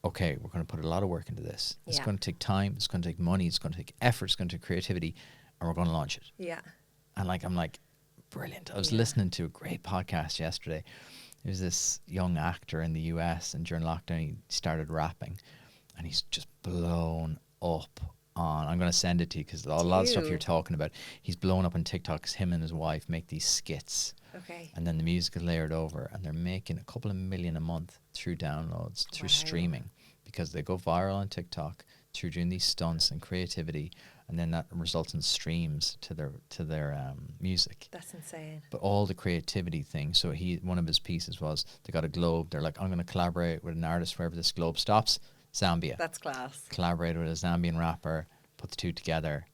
[SPEAKER 1] okay, we're going to put a lot of work into this. It's
[SPEAKER 2] Yeah.
[SPEAKER 1] going to take time. It's going to take money. It's going to take effort. It's going to take creativity. And we're going to launch it.
[SPEAKER 2] Yeah.
[SPEAKER 1] And like, I'm like, brilliant. I was listening to a great podcast yesterday. There's this young actor in the US, and during lockdown he started rapping, and he's just blown up on, I'm going to send it to you because a lot of stuff
[SPEAKER 2] Do.
[SPEAKER 1] you're talking about, he's blown up on TikTok because him and his wife make these skits.
[SPEAKER 2] Okay.
[SPEAKER 1] And then the music is layered over, and they're making a couple of million a month through downloads, through
[SPEAKER 2] Wow.
[SPEAKER 1] streaming, because they go viral on TikTok through doing these stunts and creativity, and then that results in streams to their music.
[SPEAKER 2] That's insane.
[SPEAKER 1] But all the creativity thing. So one of his pieces was they got a globe. They're like, I'm going to collaborate with an artist wherever this globe stops. Zambia.
[SPEAKER 2] That's class.
[SPEAKER 1] Collaborated with a Zambian rapper. Put the two together.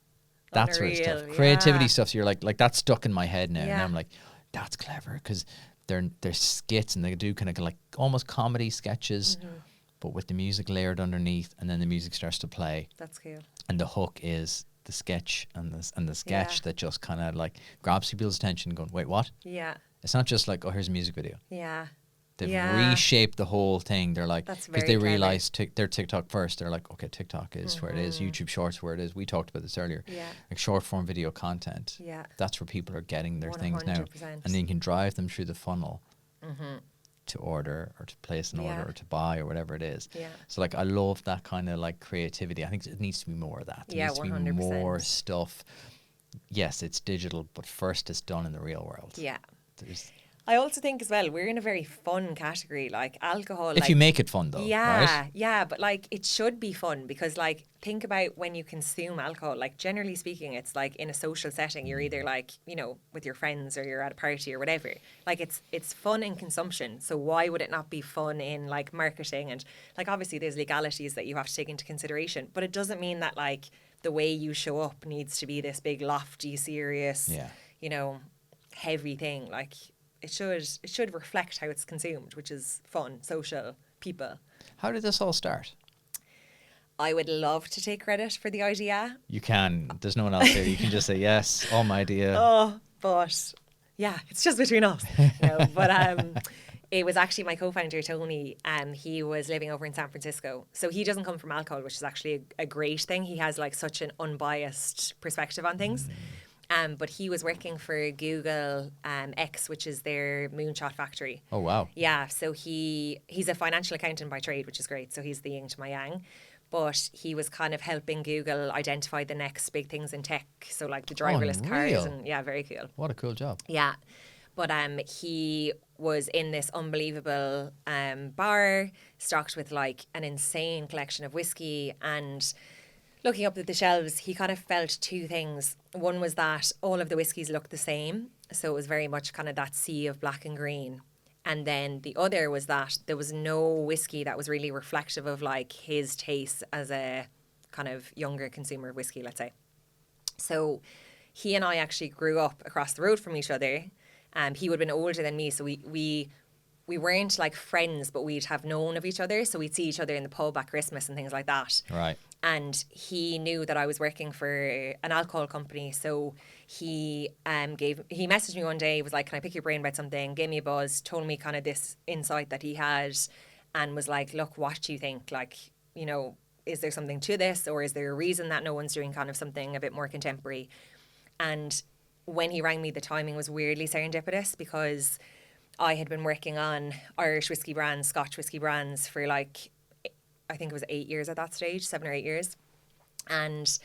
[SPEAKER 1] That sort of stuff.
[SPEAKER 2] Unreal,
[SPEAKER 1] Creativity
[SPEAKER 2] yeah.
[SPEAKER 1] stuff. So you're like that's stuck in my head now. And
[SPEAKER 2] Yeah.
[SPEAKER 1] I'm like, that's clever because they're skits and they do kind of like almost comedy sketches, but with the music layered underneath, and then the music starts to play,
[SPEAKER 2] That's cool.
[SPEAKER 1] and the hook is the sketch and the sketch
[SPEAKER 2] Yeah.
[SPEAKER 1] that just kind of like grabs people's attention. Going, wait, what?
[SPEAKER 2] Yeah.
[SPEAKER 1] It's not just like, oh, here's a music video.
[SPEAKER 2] Yeah.
[SPEAKER 1] They've
[SPEAKER 2] Yeah.
[SPEAKER 1] reshaped the whole thing. They're like,
[SPEAKER 2] That's
[SPEAKER 1] because
[SPEAKER 2] very
[SPEAKER 1] they
[SPEAKER 2] clever.
[SPEAKER 1] realize they're TikTok first. They're like, okay, TikTok is where it is. YouTube Shorts where it is. We talked about this earlier.
[SPEAKER 2] Yeah.
[SPEAKER 1] Like short form video content.
[SPEAKER 2] Yeah.
[SPEAKER 1] That's where people are getting their things now.
[SPEAKER 2] 100%.
[SPEAKER 1] And then you can drive them through the funnel to order or to place an order
[SPEAKER 2] Yeah.
[SPEAKER 1] or to buy or whatever it is.
[SPEAKER 2] Yeah.
[SPEAKER 1] So like, I love that kind of like creativity. I think it needs to be more of that. There
[SPEAKER 2] Yeah,
[SPEAKER 1] needs to be
[SPEAKER 2] 100%.
[SPEAKER 1] more stuff. Yes, it's digital, but first it's done in the real world.
[SPEAKER 2] Yeah.
[SPEAKER 1] There's,
[SPEAKER 2] I also think as well, we're in a very fun category, like alcohol.
[SPEAKER 1] if
[SPEAKER 2] like,
[SPEAKER 1] you make it fun though,
[SPEAKER 2] yeah,
[SPEAKER 1] right?
[SPEAKER 2] yeah, but like it should be fun because like think about when you consume alcohol, like generally speaking, it's like in a social setting, you're either like, you know, with your friends or you're at a party or whatever. Like it's fun in consumption. So why would it not be fun in like marketing? And like obviously there's legalities that you have to take into consideration, but it doesn't mean that like the way you show up needs to be this big lofty, serious,
[SPEAKER 1] Yeah.
[SPEAKER 2] you know, heavy thing. Like it should reflect how it's consumed, which is fun, social, people.
[SPEAKER 1] How did this all start?
[SPEAKER 2] I would love to take credit for the idea.
[SPEAKER 1] You can. There's no one else here. You can just say, yes, all my idea.
[SPEAKER 2] Oh, but yeah, it's just between us. No, but It was actually my co-founder, Tony. He was living over in San Francisco. So he doesn't come from alcohol, which is actually a great thing. He has like such an unbiased perspective on things. But he was working for Google X, which is their moonshot factory.
[SPEAKER 1] Oh, wow.
[SPEAKER 2] Yeah, so he's a financial accountant by trade, which is great. So he's the yin to my yang. But he was kind of helping Google identify the next big things in tech. So like the driverless cars
[SPEAKER 1] Unreal.
[SPEAKER 2] and yeah, very cool.
[SPEAKER 1] What a cool job.
[SPEAKER 2] Yeah. But he was in this unbelievable bar stocked with like an insane collection of whiskey, and looking up at the shelves, he kind of felt two things. One was that all of the whiskies looked the same. So it was very much kind of that sea of black and green. And then the other was that there was no whiskey that was really reflective of like his taste as a kind of younger consumer of whiskey, let's say. So he and I actually grew up across the road from each other. He would have been older than me, so we weren't like friends, but we'd have known of each other. So we'd see each other in the pub at Christmas and things like that.
[SPEAKER 1] Right.
[SPEAKER 2] And he knew that I was working for an alcohol company, so he messaged me one day, was like, "Can I pick your brain about something?" Gave me a buzz, told me kind of this insight that he had, and was like, "Look, what do you think? Like, you know, is there something to this, or is there a reason that no one's doing kind of something a bit more contemporary?" And when he rang me, the timing was weirdly serendipitous, because I had been working on Irish whiskey brands, Scotch whiskey brands for like, I think it was 8 years at that stage, 7 or 8 years. And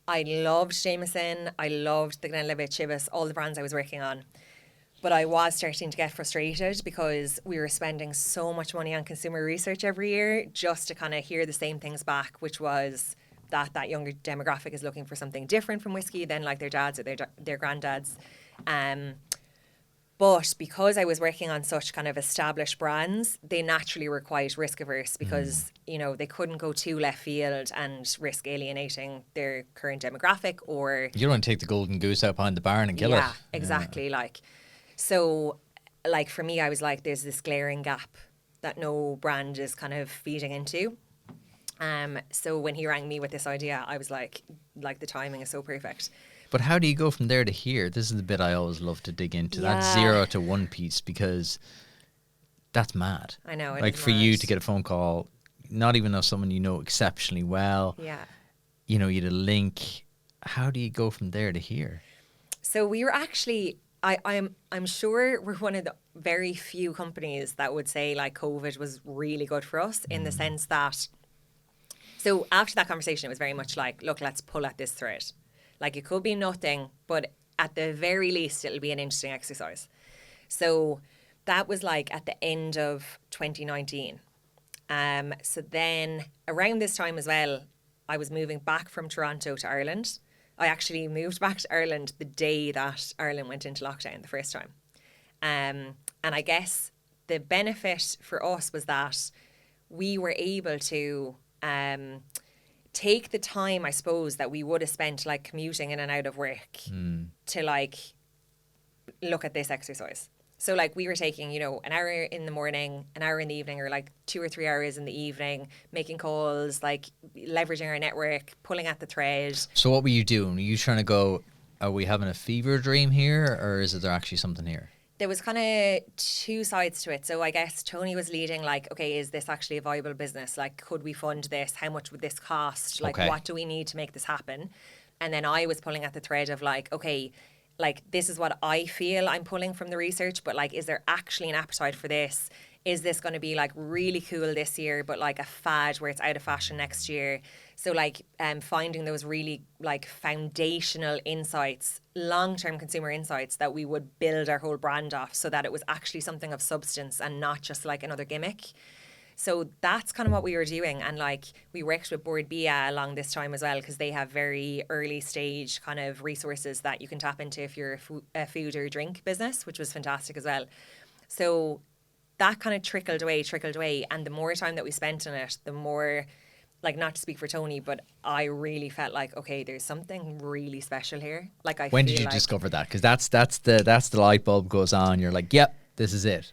[SPEAKER 2] I loved Jameson, I loved the Glenlivet, Chivas, all the brands I was working on. But I was starting to get frustrated because we were spending so much money on consumer research every year just to kind of hear the same things back, which was that younger demographic is looking for something different from whiskey than like their dads or their granddads. But because I was working on such kind of established brands, they naturally were quite risk averse because, you know, they couldn't go too left field and risk alienating their current demographic, or...
[SPEAKER 1] You don't want to take the golden goose out behind the barn and kill it.
[SPEAKER 2] Yeah, exactly. Like, so like for me, I was like, there's this glaring gap that no brand is kind of feeding into. So when he rang me with this idea, I was like the timing is so perfect.
[SPEAKER 1] But how do you go from there to here? This is the bit I always love to dig into.
[SPEAKER 2] Yeah.
[SPEAKER 1] That 0 to 1 piece, because that's mad.
[SPEAKER 2] I know.
[SPEAKER 1] Like for you to get a phone call, not even know someone you know exceptionally well.
[SPEAKER 2] Yeah.
[SPEAKER 1] You know, you had a link. How do you go from there to here?
[SPEAKER 2] So we were actually, I'm sure we're one of the very few companies that would say like COVID was really good for us, in the sense that, so after that conversation, it was very much like, look, let's pull at this thread. Like, it could be nothing, but at the very least, it'll be an interesting exercise. So that was like at the end of 2019. So then around this time as well, I was moving back from Toronto to Ireland. I actually moved back to Ireland the day that Ireland went into lockdown the first time. And I guess the benefit for us was that we were able to take the time, I suppose, that we would have spent like commuting in and out of work to like look at this exercise. So like we were taking, you know, an hour in the morning, an hour in the evening, or like 2 or 3 hours in the evening, making calls, like leveraging our network, pulling at the thread.
[SPEAKER 1] So what were you doing? Were you trying to go, are we having a fever dream here, or is there actually something here?
[SPEAKER 2] There was kind of two sides to it. So I guess Tony was leading like, okay, is this actually a viable business? Like, could we fund this? How much would this cost? Like,
[SPEAKER 1] Okay.
[SPEAKER 2] what do we need to make this happen? And then I was pulling at the thread of like, okay, like this is what I feel I'm pulling from the research, but like, is there actually an appetite for this? Is this going to be like really cool this year, but like a fad where it's out of fashion next year? So like finding those really like foundational insights, long-term consumer insights that we would build our whole brand off, so that it was actually something of substance and not just like another gimmick. So that's kind of what we were doing. And like we worked with Board Bia along this time as well, because they have very early stage kind of resources that you can tap into if you're a food or drink business, which was fantastic as well. So that kind of trickled away. And the more time that we spent on it, the more, like, not to speak for Tony, but I really felt like, okay, there's something really special here. Like,
[SPEAKER 1] When did you discover that? Because that's the light bulb goes on. You're like, yep, this is it.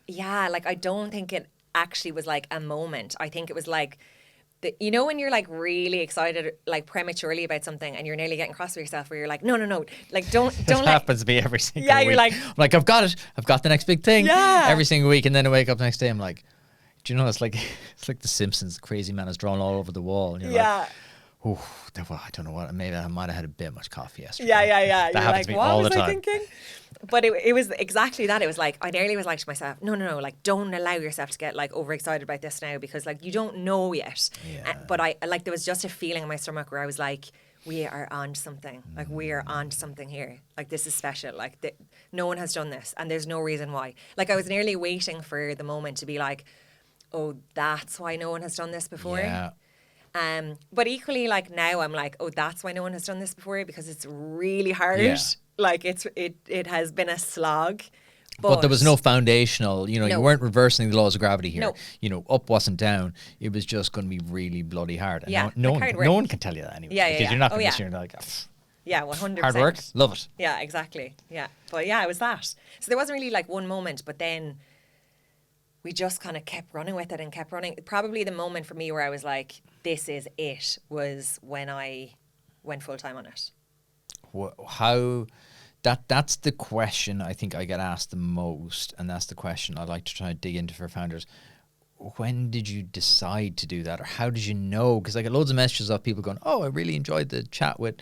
[SPEAKER 2] Yeah, like I don't think it actually was like a moment. I think it was like you know when you're like really excited, like prematurely about something, and you're nearly getting cross with yourself, where you're like, no, like don't
[SPEAKER 1] It
[SPEAKER 2] let.
[SPEAKER 1] happens to me every single
[SPEAKER 2] Yeah,
[SPEAKER 1] week.
[SPEAKER 2] you're like,
[SPEAKER 1] I'm like, I've got it. I've got the next big thing.
[SPEAKER 2] Yeah.
[SPEAKER 1] Every single week, and then I wake up the next day, I'm like, do you know, it's like The Simpsons. The crazy man is drawn all over the wall, and you're like, oh, I don't know what. Maybe I might have had a bit much coffee yesterday.
[SPEAKER 2] Yeah.
[SPEAKER 1] That
[SPEAKER 2] You're
[SPEAKER 1] happens
[SPEAKER 2] like,
[SPEAKER 1] to me
[SPEAKER 2] what
[SPEAKER 1] all
[SPEAKER 2] was
[SPEAKER 1] the
[SPEAKER 2] I
[SPEAKER 1] time.
[SPEAKER 2] thinking? But it was exactly that. It was like, I nearly was like to myself, no, like don't allow yourself to get like overexcited about this now, because like you don't know yet.
[SPEAKER 1] Yeah.
[SPEAKER 2] But I like, there was just a feeling in my stomach where I was like, we are on something. Like we are on something here. Like this is special. Like no one has done this, and there's no reason why. Like I was nearly waiting for the moment to be like, oh, that's why no one has done this before.
[SPEAKER 1] Yeah.
[SPEAKER 2] But equally, like now I'm like, oh, that's why no one has done this before, because it's really hard.
[SPEAKER 1] Yeah.
[SPEAKER 2] Like it has been a slog.
[SPEAKER 1] But there was no foundational, you
[SPEAKER 2] No.
[SPEAKER 1] weren't reversing the laws of gravity here.
[SPEAKER 2] No.
[SPEAKER 1] Up wasn't down. It was just going to be really bloody hard. And
[SPEAKER 2] Yeah,
[SPEAKER 1] no
[SPEAKER 2] like
[SPEAKER 1] one,
[SPEAKER 2] hard
[SPEAKER 1] no
[SPEAKER 2] work.
[SPEAKER 1] one can tell you that anyway.
[SPEAKER 2] Yeah,
[SPEAKER 1] because
[SPEAKER 2] yeah.
[SPEAKER 1] you're not
[SPEAKER 2] Oh,
[SPEAKER 1] going to
[SPEAKER 2] yeah.
[SPEAKER 1] you're like,
[SPEAKER 2] Yeah, 100%.
[SPEAKER 1] hard work, love it.
[SPEAKER 2] Yeah, exactly. Yeah. But yeah, it was that. So there wasn't really like one moment, but then we just kind of kept running with it and kept running. Probably the moment for me where I was like, this is it, was when I went full time on it.
[SPEAKER 1] How that's the question I think I get asked the most, and that's the question I like to try and dig into for founders. When did you decide to do that, or how did you know? Because I get loads of messages of people going, oh, I really enjoyed the chat with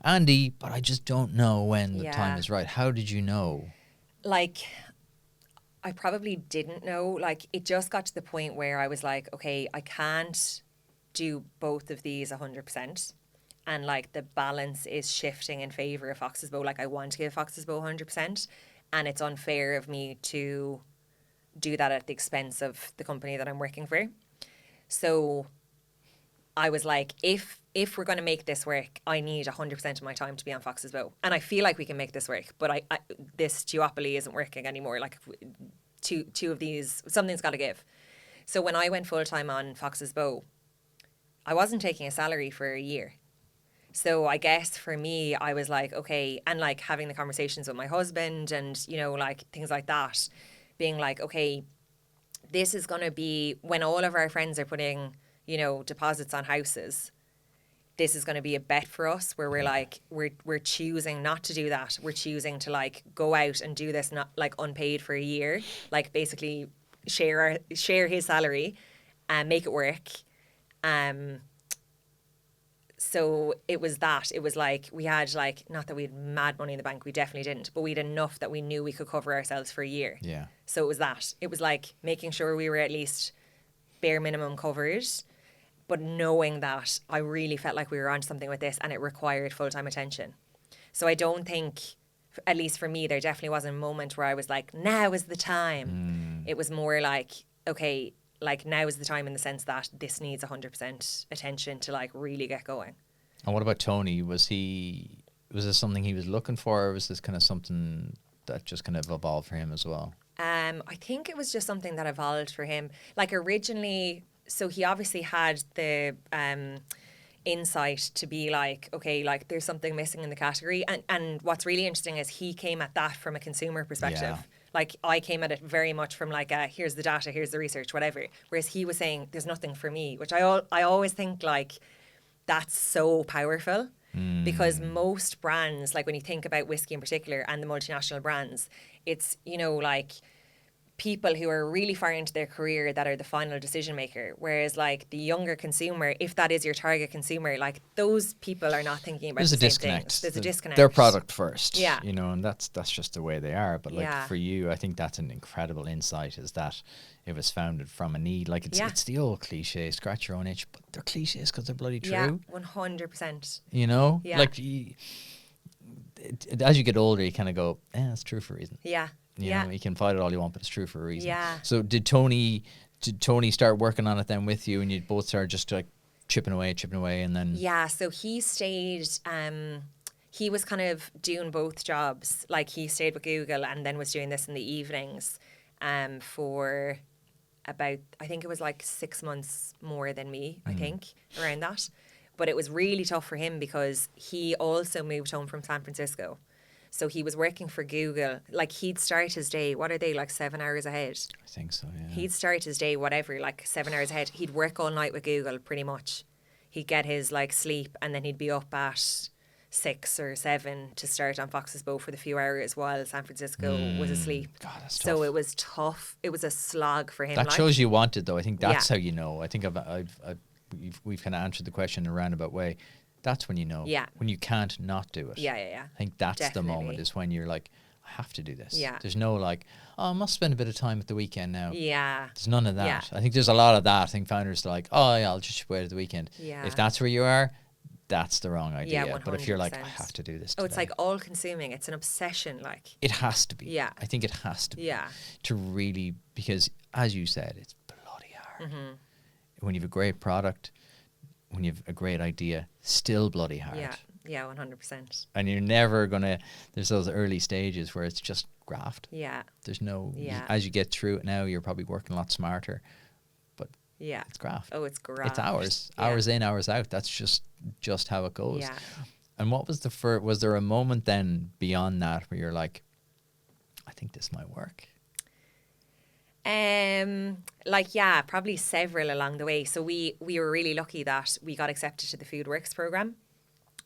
[SPEAKER 1] Andy, but I just don't know when the time is right. How did you know?
[SPEAKER 2] Like, I probably didn't know. Like, it just got to the point where I was like, okay, I can't do both of these 100%. And like the balance is shifting in favor of Fox's Bow. Like I want to give Fox's Bow 100%, and it's unfair of me to do that at the expense of the company that I'm working for. So I was like, if we're going to make this work, I need 100% of my time to be on Fox's Bow, and I feel like we can make this work. But I this duopoly isn't working anymore. Like two of these, something's got to give. So when I went full time on Fox's Bow, I wasn't taking a salary for a year. So I guess for me, I was like, okay, and like having the conversations with my husband and, like things like that, being like, okay, this is going to be when all of our friends are putting, deposits on houses. This is going to be a bet for us where we're like, we're choosing not to do that. We're choosing to like go out and do this, not like unpaid for a year, like basically share his salary and make it work. So it was that. It was like we had like, not that we had mad money in the bank, we definitely didn't, but we had enough that we knew we could cover ourselves for a year.
[SPEAKER 1] Yeah.
[SPEAKER 2] So it was that. It was like making sure we were at least bare minimum covered, but knowing that I really felt like we were on something with this and it required full-time attention. So I don't think, at least for me, there definitely wasn't a moment where I was like, now is the time. It was more like, okay, like now is the time in the sense that this needs 100% attention to like really get going.
[SPEAKER 1] And what about Tony? Was this something he was looking for, or was this kind of something that just kind of evolved for him as well?
[SPEAKER 2] I think it was just something that evolved for him. Like originally, so he obviously had the insight to be like, okay, like there's something missing in the category. And what's really interesting is he came at that from a consumer perspective.
[SPEAKER 1] Yeah.
[SPEAKER 2] Like I came at it very much from like, here's the data, here's the research, whatever. Whereas he was saying, there's nothing for me, which I always think like that's so powerful. Because most brands, like when you think about whiskey in particular and the multinational brands, it's, like people who are really far into their career that are the final decision maker. Whereas like the younger consumer, if that is your target consumer, like those people are not thinking about
[SPEAKER 1] There's
[SPEAKER 2] the
[SPEAKER 1] a
[SPEAKER 2] same
[SPEAKER 1] disconnect.
[SPEAKER 2] things. There's a disconnect.
[SPEAKER 1] Their product first.
[SPEAKER 2] Yeah.
[SPEAKER 1] And that's just the way they are. But like
[SPEAKER 2] Yeah.
[SPEAKER 1] for you, I think that's an incredible insight, is that it was founded from a need. Like it's the old cliche, scratch your own itch, but they're cliches because they're bloody true.
[SPEAKER 2] Yeah, 100%.
[SPEAKER 1] Yeah. Like as you get older, you kind of go, it's true for a reason.
[SPEAKER 2] Yeah.
[SPEAKER 1] You know, you can fight it all you want, but it's true for a reason.
[SPEAKER 2] Yeah.
[SPEAKER 1] So did Tony start working on it then with you, and you both started just like chipping away, and then?
[SPEAKER 2] Yeah. So he stayed. He was kind of doing both jobs. Like he stayed with Google and then was doing this in the evenings, for about, I think it was like 6 months more than me. I think around that. But it was really tough for him because he also moved home from San Francisco. So he was working for Google. Like he'd start his day, what are they, like 7 hours ahead?
[SPEAKER 1] I think so, yeah.
[SPEAKER 2] He'd start his day, whatever, like 7 hours ahead. He'd work all night with Google, pretty much. He'd get his like sleep, and then he'd be up at 6 or 7 to start on Fox's Boat for the few hours while San Francisco was asleep.
[SPEAKER 1] God, that's
[SPEAKER 2] so
[SPEAKER 1] tough.
[SPEAKER 2] it was tough. It was a slog for him.
[SPEAKER 1] That
[SPEAKER 2] like.
[SPEAKER 1] shows you want it, though. I think that's
[SPEAKER 2] Yeah.
[SPEAKER 1] how you know. I think we've kind of answered the question in a roundabout way. That's when you know.
[SPEAKER 2] Yeah.
[SPEAKER 1] When you can't not do it.
[SPEAKER 2] Yeah.
[SPEAKER 1] I think that's the
[SPEAKER 2] Definitely.
[SPEAKER 1] moment, is when you're like, I have to do this.
[SPEAKER 2] Yeah.
[SPEAKER 1] There's no like, oh, I must spend a bit of time at the weekend now.
[SPEAKER 2] Yeah.
[SPEAKER 1] There's none of that.
[SPEAKER 2] Yeah.
[SPEAKER 1] I think there's a lot of that. I think founders are like, oh, yeah, I'll just wait at the weekend.
[SPEAKER 2] Yeah.
[SPEAKER 1] If that's where you are, that's the wrong idea.
[SPEAKER 2] Yeah,
[SPEAKER 1] but if you're like, I
[SPEAKER 2] 100%.
[SPEAKER 1] have to do this
[SPEAKER 2] Oh, it's
[SPEAKER 1] today.
[SPEAKER 2] like all consuming. It's an obsession. Like,
[SPEAKER 1] It has to be.
[SPEAKER 2] Yeah.
[SPEAKER 1] I think it has to be.
[SPEAKER 2] Yeah.
[SPEAKER 1] To really, because as you said, it's bloody hard.
[SPEAKER 2] Mm-hmm.
[SPEAKER 1] When you have a great product, when you have a great idea, still bloody hard.
[SPEAKER 2] yeah. Yeah, 100%.
[SPEAKER 1] And you're never going to, there's those early stages where it's just graft.
[SPEAKER 2] Yeah.
[SPEAKER 1] There's no,
[SPEAKER 2] Yeah.
[SPEAKER 1] as you get through it now, you're probably working a lot smarter, but
[SPEAKER 2] Yeah.
[SPEAKER 1] it's graft.
[SPEAKER 2] Oh, it's graft.
[SPEAKER 1] It's hours,
[SPEAKER 2] Yeah.
[SPEAKER 1] hours in, hours out. That's just how it goes.
[SPEAKER 2] Yeah.
[SPEAKER 1] And what was was there a moment then beyond that where you're like, I think this might work?
[SPEAKER 2] Like, yeah, probably several along the way. So we were really lucky that we got accepted to the Food Works program,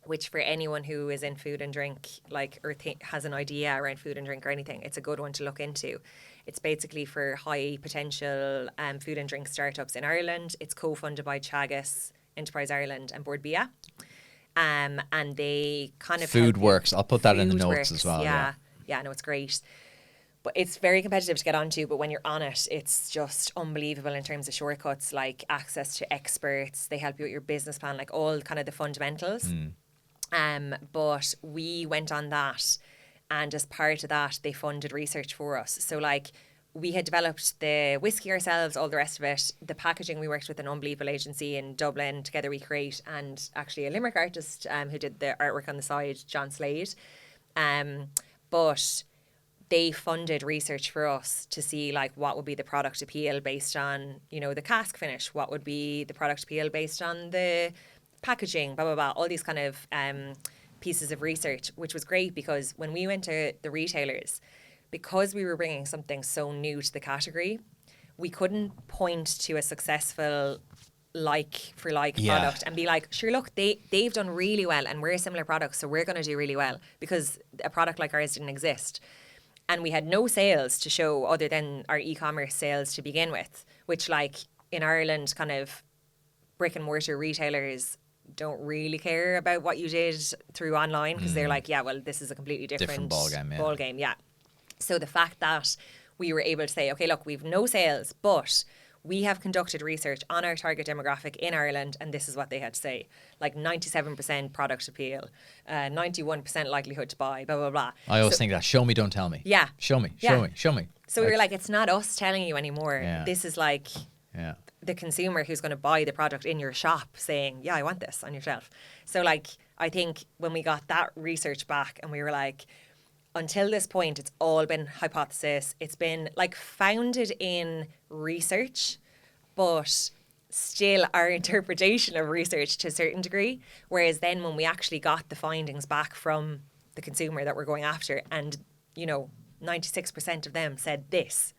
[SPEAKER 2] which for anyone who is in food and drink, like, or has an idea around food and drink or anything, it's a good one to look into. It's basically for high potential food and drink startups in Ireland. It's co-funded by Chagas, Enterprise Ireland, and Board Bia. And they kind of
[SPEAKER 1] Food
[SPEAKER 2] help you-
[SPEAKER 1] Works. I'll put that in the
[SPEAKER 2] Food
[SPEAKER 1] notes
[SPEAKER 2] Works,
[SPEAKER 1] as well.
[SPEAKER 2] Yeah, yeah, no, it's great. But it's very competitive to get onto, but when you're on it, it's just unbelievable in terms of shortcuts, like access to experts. They help you with your business plan, like all kind of the fundamentals. But we went on that, and as part of that, they funded research for us. So like, we had developed the whiskey ourselves, all the rest of it. The packaging, we worked with an unbelievable agency in Dublin. Together we create, and actually a Limerick artist who did the artwork on the side, John Slade. But they funded research for us to see like what would be the product appeal based on, you know, the cask finish, what would be the product appeal based on the packaging, blah, blah, blah, all these kind of pieces of research, which was great because when we went to the retailers, because we were bringing something so new to the category, we couldn't point to a successful like for like
[SPEAKER 1] Yeah.
[SPEAKER 2] product and be like, sure, look, they've done really well and we're a similar product, so we're going to do really well, because a product like ours didn't exist. And we had no sales to show other than our e-commerce sales to begin with, which like in Ireland, kind of brick and mortar retailers don't really care about what you did through online, because they're like, yeah, well, this is a completely different ballgame. Yeah. So the fact that we were able to say, okay, look, we've no sales, but we have conducted research on our target demographic in Ireland, and this is what they had to say. Like 97% product appeal, 91% likelihood to buy, blah, blah, blah.
[SPEAKER 1] I always
[SPEAKER 2] So-
[SPEAKER 1] think that. Show me, don't tell me.
[SPEAKER 2] Yeah.
[SPEAKER 1] Show me,
[SPEAKER 2] Yeah.
[SPEAKER 1] show me, show me.
[SPEAKER 2] So we were like, it's not us telling you anymore.
[SPEAKER 1] Yeah.
[SPEAKER 2] This is like
[SPEAKER 1] Yeah.
[SPEAKER 2] the consumer who's going to buy the product in your shop saying, yeah, I want this on your shelf. So like, I think when we got that research back and we were like, until this point, it's all been hypothesis. It's been like founded in research, but still our interpretation of research to a certain degree. Whereas then when we actually got the findings back from the consumer that we're going after, and, you know, 96% of them said this,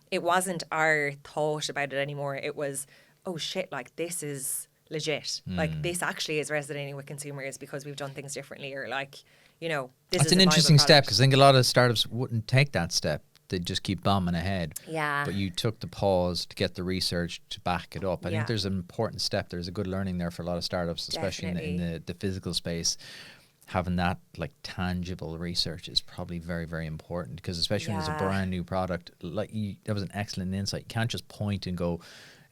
[SPEAKER 2] it wasn't our thought about it anymore. It was, oh shit, like this is legit. Like this actually is resonating with consumers because we've done things differently, or like, you know, this
[SPEAKER 1] That's
[SPEAKER 2] is
[SPEAKER 1] an
[SPEAKER 2] a viable
[SPEAKER 1] interesting step,
[SPEAKER 2] product.
[SPEAKER 1] because I think a lot of startups wouldn't take that step. They'd just keep bombing ahead.
[SPEAKER 2] Yeah.
[SPEAKER 1] But you took the pause to get the research to back it up. I
[SPEAKER 2] Yeah.
[SPEAKER 1] think there's an important step. There's a good learning there for a lot of startups, especially in
[SPEAKER 2] Definitely.
[SPEAKER 1] the physical space. Having that like tangible research is probably very, very important, because especially when it's a
[SPEAKER 2] Yeah.
[SPEAKER 1] brand new product, like that was an excellent insight. You can't just point and go,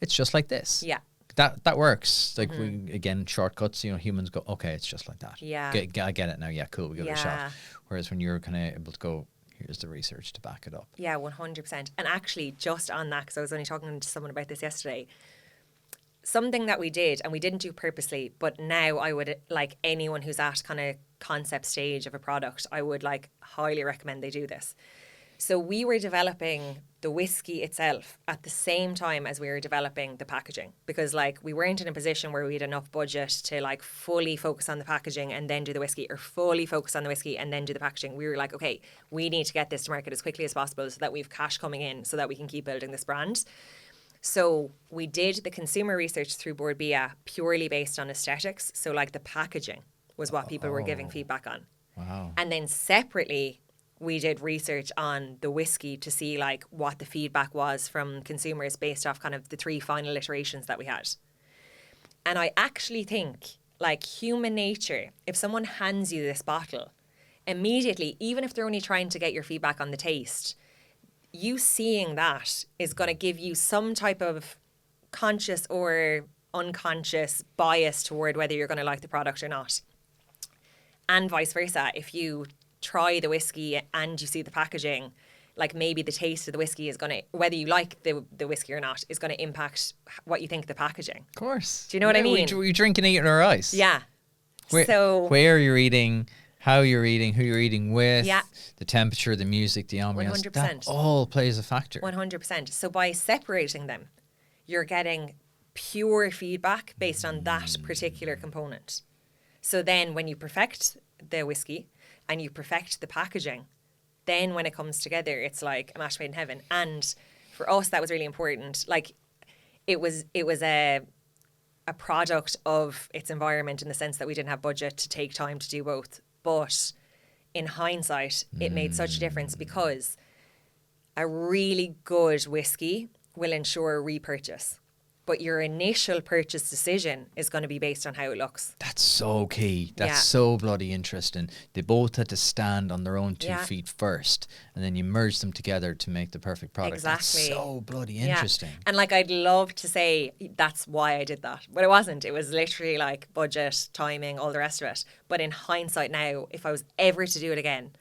[SPEAKER 1] it's just like this.
[SPEAKER 2] Yeah.
[SPEAKER 1] That works. Like we, again, shortcuts, you know, humans go, okay, it's just like that.
[SPEAKER 2] Yeah.
[SPEAKER 1] I get it now. Yeah, cool. We give it a
[SPEAKER 2] Yeah.
[SPEAKER 1] shot. Whereas when you're kind of able to go, here's the research to back it up.
[SPEAKER 2] Yeah, 100%. And actually, just on that, because I was only talking to someone about this yesterday, something that we did, and we didn't do purposely, but now I would, like anyone who's at kind of concept stage of a product, I would like highly recommend they do this. So we were developing the whiskey itself at the same time as we were developing the packaging, because like we weren't in a position where we had enough budget to like fully focus on the packaging and then do the whiskey, or fully focus on the whiskey and then do the packaging. We were like, okay, we need to get this to market as quickly as possible so that we've cash coming in so that we can keep building this brand. So we did the consumer research through Board Bia purely based on aesthetics. So like the packaging was what people were giving feedback on.
[SPEAKER 1] Wow.
[SPEAKER 2] And then separately, we did research on the whiskey to see like what the feedback was from consumers based off kind of the 3 final iterations that we had. And I actually think like human nature, if someone hands you this bottle, immediately, even if they're only trying to get your feedback on the taste, you seeing that is going to give you some type of conscious or unconscious bias toward whether you're going to like the product or not. And vice versa, if you try the whiskey and you see the packaging, like maybe the taste of the whiskey is going to, whether you like the whiskey or not, is going to impact what you think of the packaging.
[SPEAKER 1] Of course.
[SPEAKER 2] Do you know what I mean?
[SPEAKER 1] We drink and eat in our eyes.
[SPEAKER 2] Yeah.
[SPEAKER 1] Where you're eating, how you're eating, who you're eating with,
[SPEAKER 2] Yeah.
[SPEAKER 1] the temperature, the music, the ambience,
[SPEAKER 2] 100%.
[SPEAKER 1] that all plays a factor.
[SPEAKER 2] 100%. So by separating them, you're getting pure feedback based on that particular component. So then when you perfect the whiskey and you perfect the packaging, then when it comes together, it's like a match made in heaven. And for us, that was really important. Like it was a product of its environment in the sense that we didn't have budget to take time to do both. But in hindsight, it made such a difference because a really good whiskey will ensure repurchase. But your initial purchase decision is going to be based on how it looks.
[SPEAKER 1] That's so key. That's
[SPEAKER 2] Yeah.
[SPEAKER 1] so bloody interesting. They both had to stand on their own 2
[SPEAKER 2] Yeah.
[SPEAKER 1] feet first, and then you merge them together to make the perfect product.
[SPEAKER 2] Exactly.
[SPEAKER 1] That's so bloody
[SPEAKER 2] Yeah.
[SPEAKER 1] interesting.
[SPEAKER 2] And like I'd love to say that's why I did that, but it wasn't. It was literally like budget, timing, all the rest of it. But in hindsight now, if I was ever to do it again,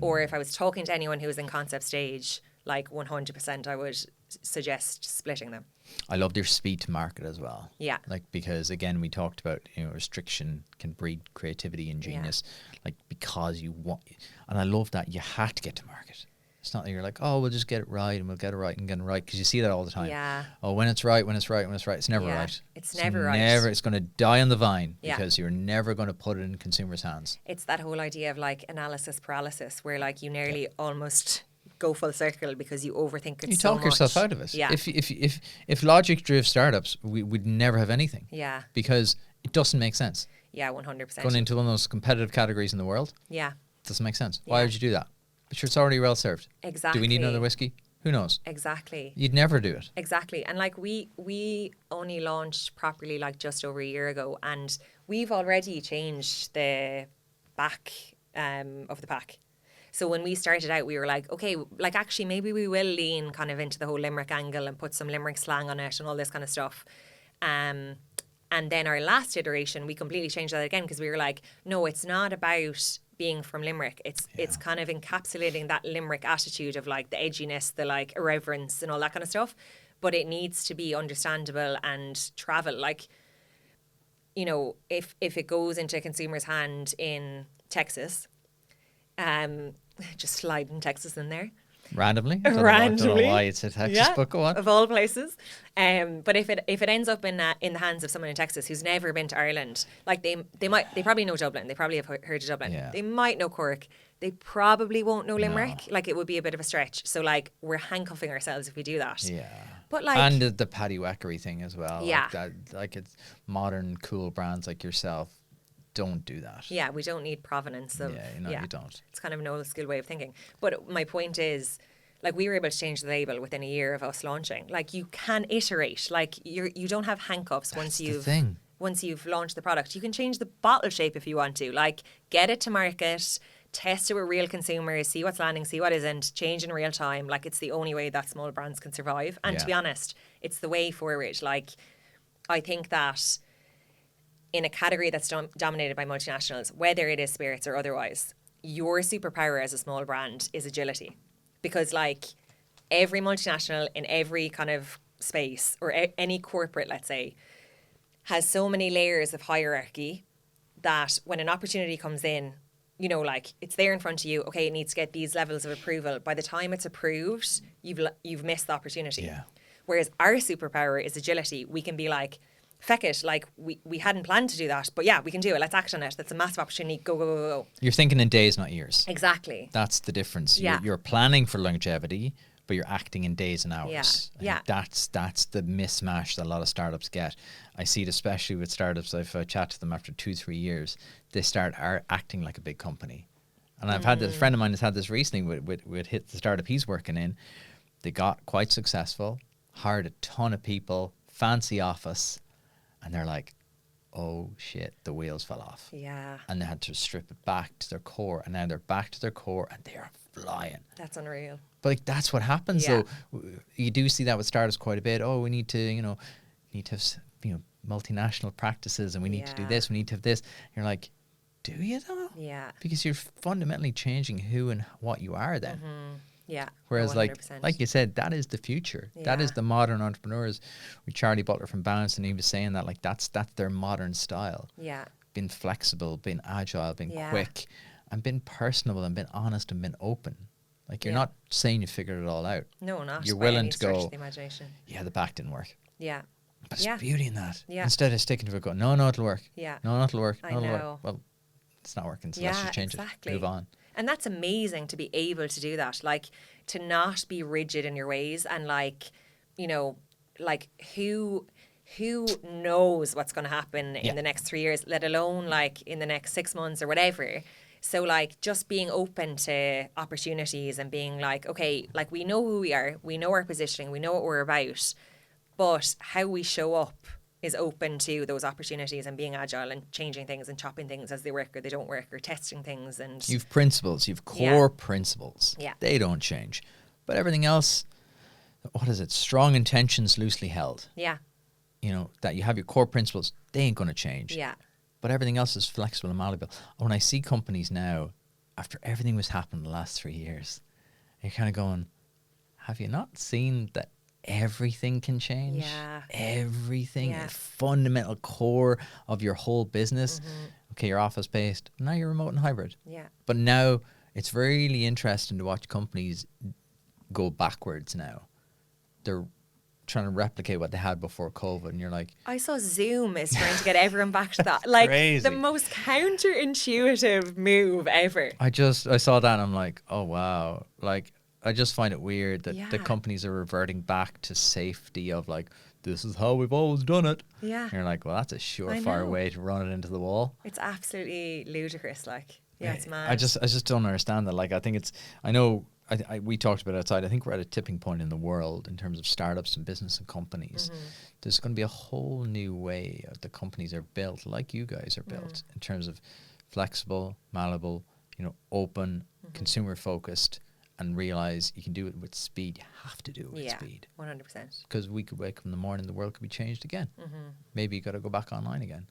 [SPEAKER 2] or if I was talking to anyone who was in concept stage, like 100% I would suggest splitting them.
[SPEAKER 1] I love their speed to market as well.
[SPEAKER 2] Yeah.
[SPEAKER 1] Like, because again, we talked about, restriction can breed creativity and genius. Like, because you want, and I love that you had to get to market. It's not that you're like, oh, we'll just get it right and we'll get it right and get it right, because you see that all the time.
[SPEAKER 2] Yeah.
[SPEAKER 1] Oh, when it's right, when it's right, when it's right. It's never
[SPEAKER 2] Yeah.
[SPEAKER 1] right.
[SPEAKER 2] It's never right.
[SPEAKER 1] It's going to die on the vine
[SPEAKER 2] Yeah.
[SPEAKER 1] because you're never going to put it in consumers' hands.
[SPEAKER 2] It's that whole idea of like analysis paralysis, where like you nearly almost go full circle because you overthink it
[SPEAKER 1] You
[SPEAKER 2] so
[SPEAKER 1] talk yourself
[SPEAKER 2] much.
[SPEAKER 1] out of it.
[SPEAKER 2] Yeah.
[SPEAKER 1] If logic drove startups, we'd never have anything.
[SPEAKER 2] Yeah.
[SPEAKER 1] Because it doesn't make sense.
[SPEAKER 2] Yeah, 100%.
[SPEAKER 1] Going into one of those competitive categories in the world
[SPEAKER 2] Yeah.
[SPEAKER 1] doesn't make sense. Why
[SPEAKER 2] Yeah.
[SPEAKER 1] would you do that? But sure, it's already well served.
[SPEAKER 2] Exactly.
[SPEAKER 1] Do we need another whiskey? Who knows?
[SPEAKER 2] Exactly.
[SPEAKER 1] You'd never do it.
[SPEAKER 2] Exactly. And like we only launched properly like just over a year ago, and we've already changed the back of the pack. So when we started out, we were like, okay, like actually maybe we will lean kind of into the whole Limerick angle and put some Limerick slang on it and all this kind of stuff. And then our last iteration, we completely changed that again, because we were like, no, it's not about being from Limerick. It's kind of encapsulating that Limerick attitude of like the edginess, the like irreverence and all that kind of stuff. But it needs to be understandable and travel. Like, if it goes into a consumer's hand in Texas, just sliding Texas in there.
[SPEAKER 1] Randomly? I don't know why it's a Texas, but go on.
[SPEAKER 2] Of all places. But if it ends up in the hands of someone in Texas who's never been to Ireland, like they probably know Dublin. They probably have heard of Dublin.
[SPEAKER 1] Yeah.
[SPEAKER 2] They might know Cork. They probably won't know Limerick. Like it would be a bit of a stretch. So like we're handcuffing ourselves if we do that.
[SPEAKER 1] Yeah.
[SPEAKER 2] But like,
[SPEAKER 1] and the paddywhackery thing as well.
[SPEAKER 2] Yeah.
[SPEAKER 1] Like that, like it's modern cool brands like yourself don't do that.
[SPEAKER 2] yeah, we don't need provenance of.
[SPEAKER 1] You don't.
[SPEAKER 2] It's kind of an old school way of thinking. But my point is, like, we were able to change the label within a year of us launching. Like, you can iterate. Like, you don't have handcuffs
[SPEAKER 1] That's the thing.
[SPEAKER 2] once you've launched the product. You can change the bottle shape if you want to. Like, get it to market, test it with real consumers, see what's landing, see what isn't, change in real time. Like, it's the only way that small brands can survive. And to be honest, it's the way forward. Like, I think that in a category that's dominated by multinationals, whether it is spirits or otherwise, your superpower as a small brand is agility. Because like every multinational in every kind of space, or any corporate, let's say, has so many layers of hierarchy that when an opportunity comes in, you know, like it's there in front of you. Okay, it needs to get these levels of approval. By the time it's approved, you've missed the opportunity.
[SPEAKER 1] Yeah.
[SPEAKER 2] Whereas our superpower is agility. We can be like, feck it, like we hadn't planned to do that, but yeah, we can do it. Let's act on it. That's a massive opportunity. Go, go, go, go.
[SPEAKER 1] You're thinking in days, not years.
[SPEAKER 2] Exactly.
[SPEAKER 1] That's the difference.
[SPEAKER 2] Yeah.
[SPEAKER 1] You're planning for longevity, but you're acting in days and hours.
[SPEAKER 2] Yeah.
[SPEAKER 1] I think that's the mismatch that a lot of startups get. I see it especially with startups. I've chatted to them after 2-3 years. They are acting like a big company. And I've had this, a friend of mine has had this recently with hit the startup he's working in. They got quite successful, hired a ton of people, fancy office, and they're like, oh shit, the wheels fell off.
[SPEAKER 2] Yeah.
[SPEAKER 1] And they had to strip it back to their core, and now they're back to their core and they are flying.
[SPEAKER 2] That's unreal.
[SPEAKER 1] But like, that's what happens.
[SPEAKER 2] Yeah.
[SPEAKER 1] So you do see that with startups quite a bit. Oh, we need to, have, multinational practices, and we need to do this, we need to have this. You're like, do you though?
[SPEAKER 2] Yeah.
[SPEAKER 1] Because you're fundamentally changing who and what you are then.
[SPEAKER 2] Yeah.
[SPEAKER 1] Whereas,
[SPEAKER 2] 100%.
[SPEAKER 1] like you said, that is the future. That is
[SPEAKER 2] Yeah.
[SPEAKER 1] the modern entrepreneurs. With Charlie Butler from Balance, and he was saying that, like, that's their modern style.
[SPEAKER 2] Yeah.
[SPEAKER 1] Being flexible, being agile, being
[SPEAKER 2] Yeah.
[SPEAKER 1] quick, and being personable, and being honest, and being open. Like, you're
[SPEAKER 2] Yeah.
[SPEAKER 1] not saying you figured it all out.
[SPEAKER 2] No, not.
[SPEAKER 1] You're
[SPEAKER 2] by
[SPEAKER 1] willing
[SPEAKER 2] any
[SPEAKER 1] to
[SPEAKER 2] stretch
[SPEAKER 1] go,
[SPEAKER 2] of the imagination.
[SPEAKER 1] yeah, the back didn't work.
[SPEAKER 2] Yeah.
[SPEAKER 1] But it's
[SPEAKER 2] Yeah.
[SPEAKER 1] beauty in that.
[SPEAKER 2] Yeah.
[SPEAKER 1] Instead of sticking to it, going, no, it'll work.
[SPEAKER 2] Yeah.
[SPEAKER 1] No, it'll work.
[SPEAKER 2] I
[SPEAKER 1] No, it'll
[SPEAKER 2] know.
[SPEAKER 1] work. Well, it's not working, so let's
[SPEAKER 2] Yeah,
[SPEAKER 1] just change
[SPEAKER 2] exactly.
[SPEAKER 1] it. Move on.
[SPEAKER 2] And that's amazing to be able to do that. Like, to not be rigid in your ways, and like, you know, like who knows what's going to happen
[SPEAKER 1] Yeah.
[SPEAKER 2] in the next 3 years, let alone like in the next 6 months or whatever. So like just being open to opportunities and being like, okay, like we know who we are, we know our positioning, we know what we're about, but how we show up is open to those opportunities, and being agile and changing things and chopping things as they work or they don't work, or testing things. And
[SPEAKER 1] You've principles. You've core principles.
[SPEAKER 2] Yeah.
[SPEAKER 1] They don't change. But everything else, what is it? Strong intentions loosely held.
[SPEAKER 2] yeah,
[SPEAKER 1] That you have your core principles, they ain't going to change.
[SPEAKER 2] yeah,
[SPEAKER 1] But everything else is flexible and malleable. When I see companies now, after everything was happening the last 3 years, you're kind of going, have you not seen that everything can change?
[SPEAKER 2] Yeah.
[SPEAKER 1] Everything.
[SPEAKER 2] Yeah.
[SPEAKER 1] A fundamental core of your whole business. Okay, you're office based. Now you're remote and hybrid.
[SPEAKER 2] yeah,
[SPEAKER 1] But now it's really interesting to watch companies go backwards now. They're trying to replicate what they had before COVID, and you're like,
[SPEAKER 2] I saw Zoom is trying to get everyone back to that. Like
[SPEAKER 1] Crazy.
[SPEAKER 2] the most counterintuitive move ever.
[SPEAKER 1] I saw that and I'm like, oh wow. Like, I just find it weird that the
[SPEAKER 2] Yeah.
[SPEAKER 1] companies are reverting back to safety of like, this is how we've always done it.
[SPEAKER 2] Yeah.
[SPEAKER 1] And you're like, well, that's a surefire
[SPEAKER 2] know.
[SPEAKER 1] way to run it into the wall.
[SPEAKER 2] It's absolutely ludicrous. Like, yeah, it's mad.
[SPEAKER 1] I just don't understand that. Like, I think I know we talked about it outside. I think we're at a tipping point in the world in terms of startups and business and companies. There's going to be a whole new way the companies are built, like you guys are built, in terms of flexible, malleable, open, consumer focused, and realize you can do it with speed. You have to do it with
[SPEAKER 2] yeah,
[SPEAKER 1] speed.
[SPEAKER 2] 100%.
[SPEAKER 1] Because we could wake up in the morning, the world could be changed again. Maybe you got to go back online again.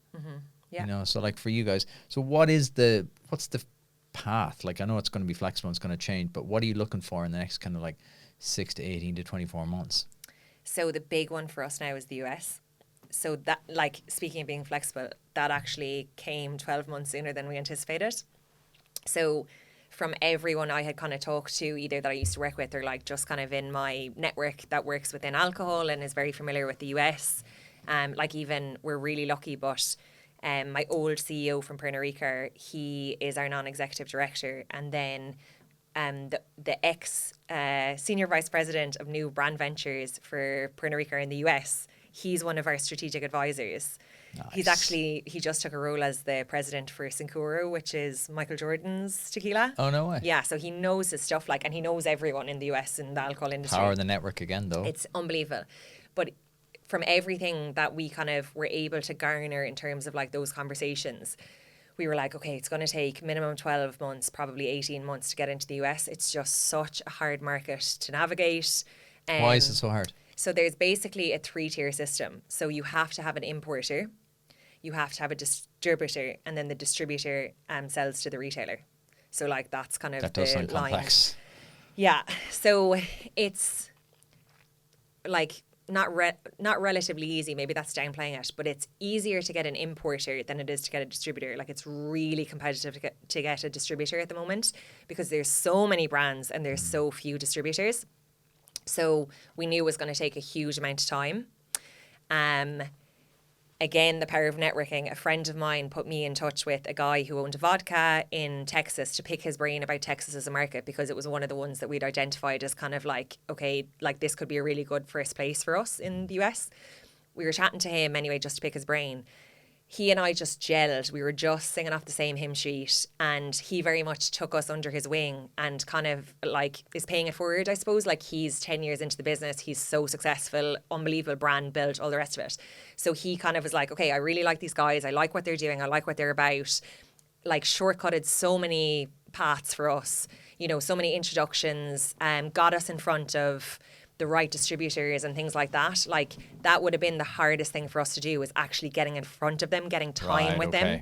[SPEAKER 2] Yeah.
[SPEAKER 1] So like for you guys, so what's the path? Like, I know it's going to be flexible, it's going to change, but what are you looking for in the next kind of like 6 to 18 to 24 months?
[SPEAKER 2] So the big one for us now is the US. So that, like, speaking of being flexible, that actually came 12 months sooner than we anticipated. So from everyone I had kind of talked to, either that I used to work with or like just kind of in my network that works within alcohol and is very familiar with the US, like even we're really lucky, but my old CEO from Pernod Ricard, he is our non-executive director, and then the ex senior vice president of new brand ventures for Pernod Ricard in the US, he's one of our strategic advisors.
[SPEAKER 1] Nice.
[SPEAKER 2] He just took a role as the president for Sincuro, which is Michael Jordan's tequila.
[SPEAKER 1] Oh, no way.
[SPEAKER 2] Yeah, so he knows his stuff, like, and he knows everyone in the US in the alcohol industry.
[SPEAKER 1] Power of the network again, though.
[SPEAKER 2] It's unbelievable. But from everything that we kind of were able to garner in terms of like those conversations, we were like, okay, it's going to take minimum 12 months, probably 18 months to get into the US. It's just such a hard market to navigate.
[SPEAKER 1] Why is it so hard?
[SPEAKER 2] So there's basically a 3-tier system. So you have to have an importer, you have to have a distributor, and then the distributor sells to the retailer. So like that's kind of
[SPEAKER 1] That
[SPEAKER 2] the
[SPEAKER 1] does sound
[SPEAKER 2] line.
[SPEAKER 1] complex.
[SPEAKER 2] Yeah. So it's like not relatively easy, maybe that's downplaying it, but it's easier to get an importer than it is to get a distributor. Like, it's really competitive to get a distributor at the moment because there's so many brands and there's so few distributors. So we knew it was going to take a huge amount of time. Again, the power of networking. A friend of mine put me in touch with a guy who owned a vodka in Texas to pick his brain about Texas as a market, because it was one of the ones that we'd identified as kind of like, okay, like this could be a really good first place for us in the US. We were chatting to him anyway, just to pick his brain. He and I just gelled. We were just singing off the same hymn sheet, and he very much took us under his wing and kind of like is paying it forward, I suppose. Like, he's 10 years into the business. He's so successful, unbelievable brand built, all the rest of it. So he kind of was like, okay, I really like these guys. I like what they're doing. I like what they're about. Like, shortcutted so many paths for us, you know, so many introductions, got us in front of the right distributors and things like that. Like, that would have been the hardest thing for us to do, was actually getting in front of them, getting time with them.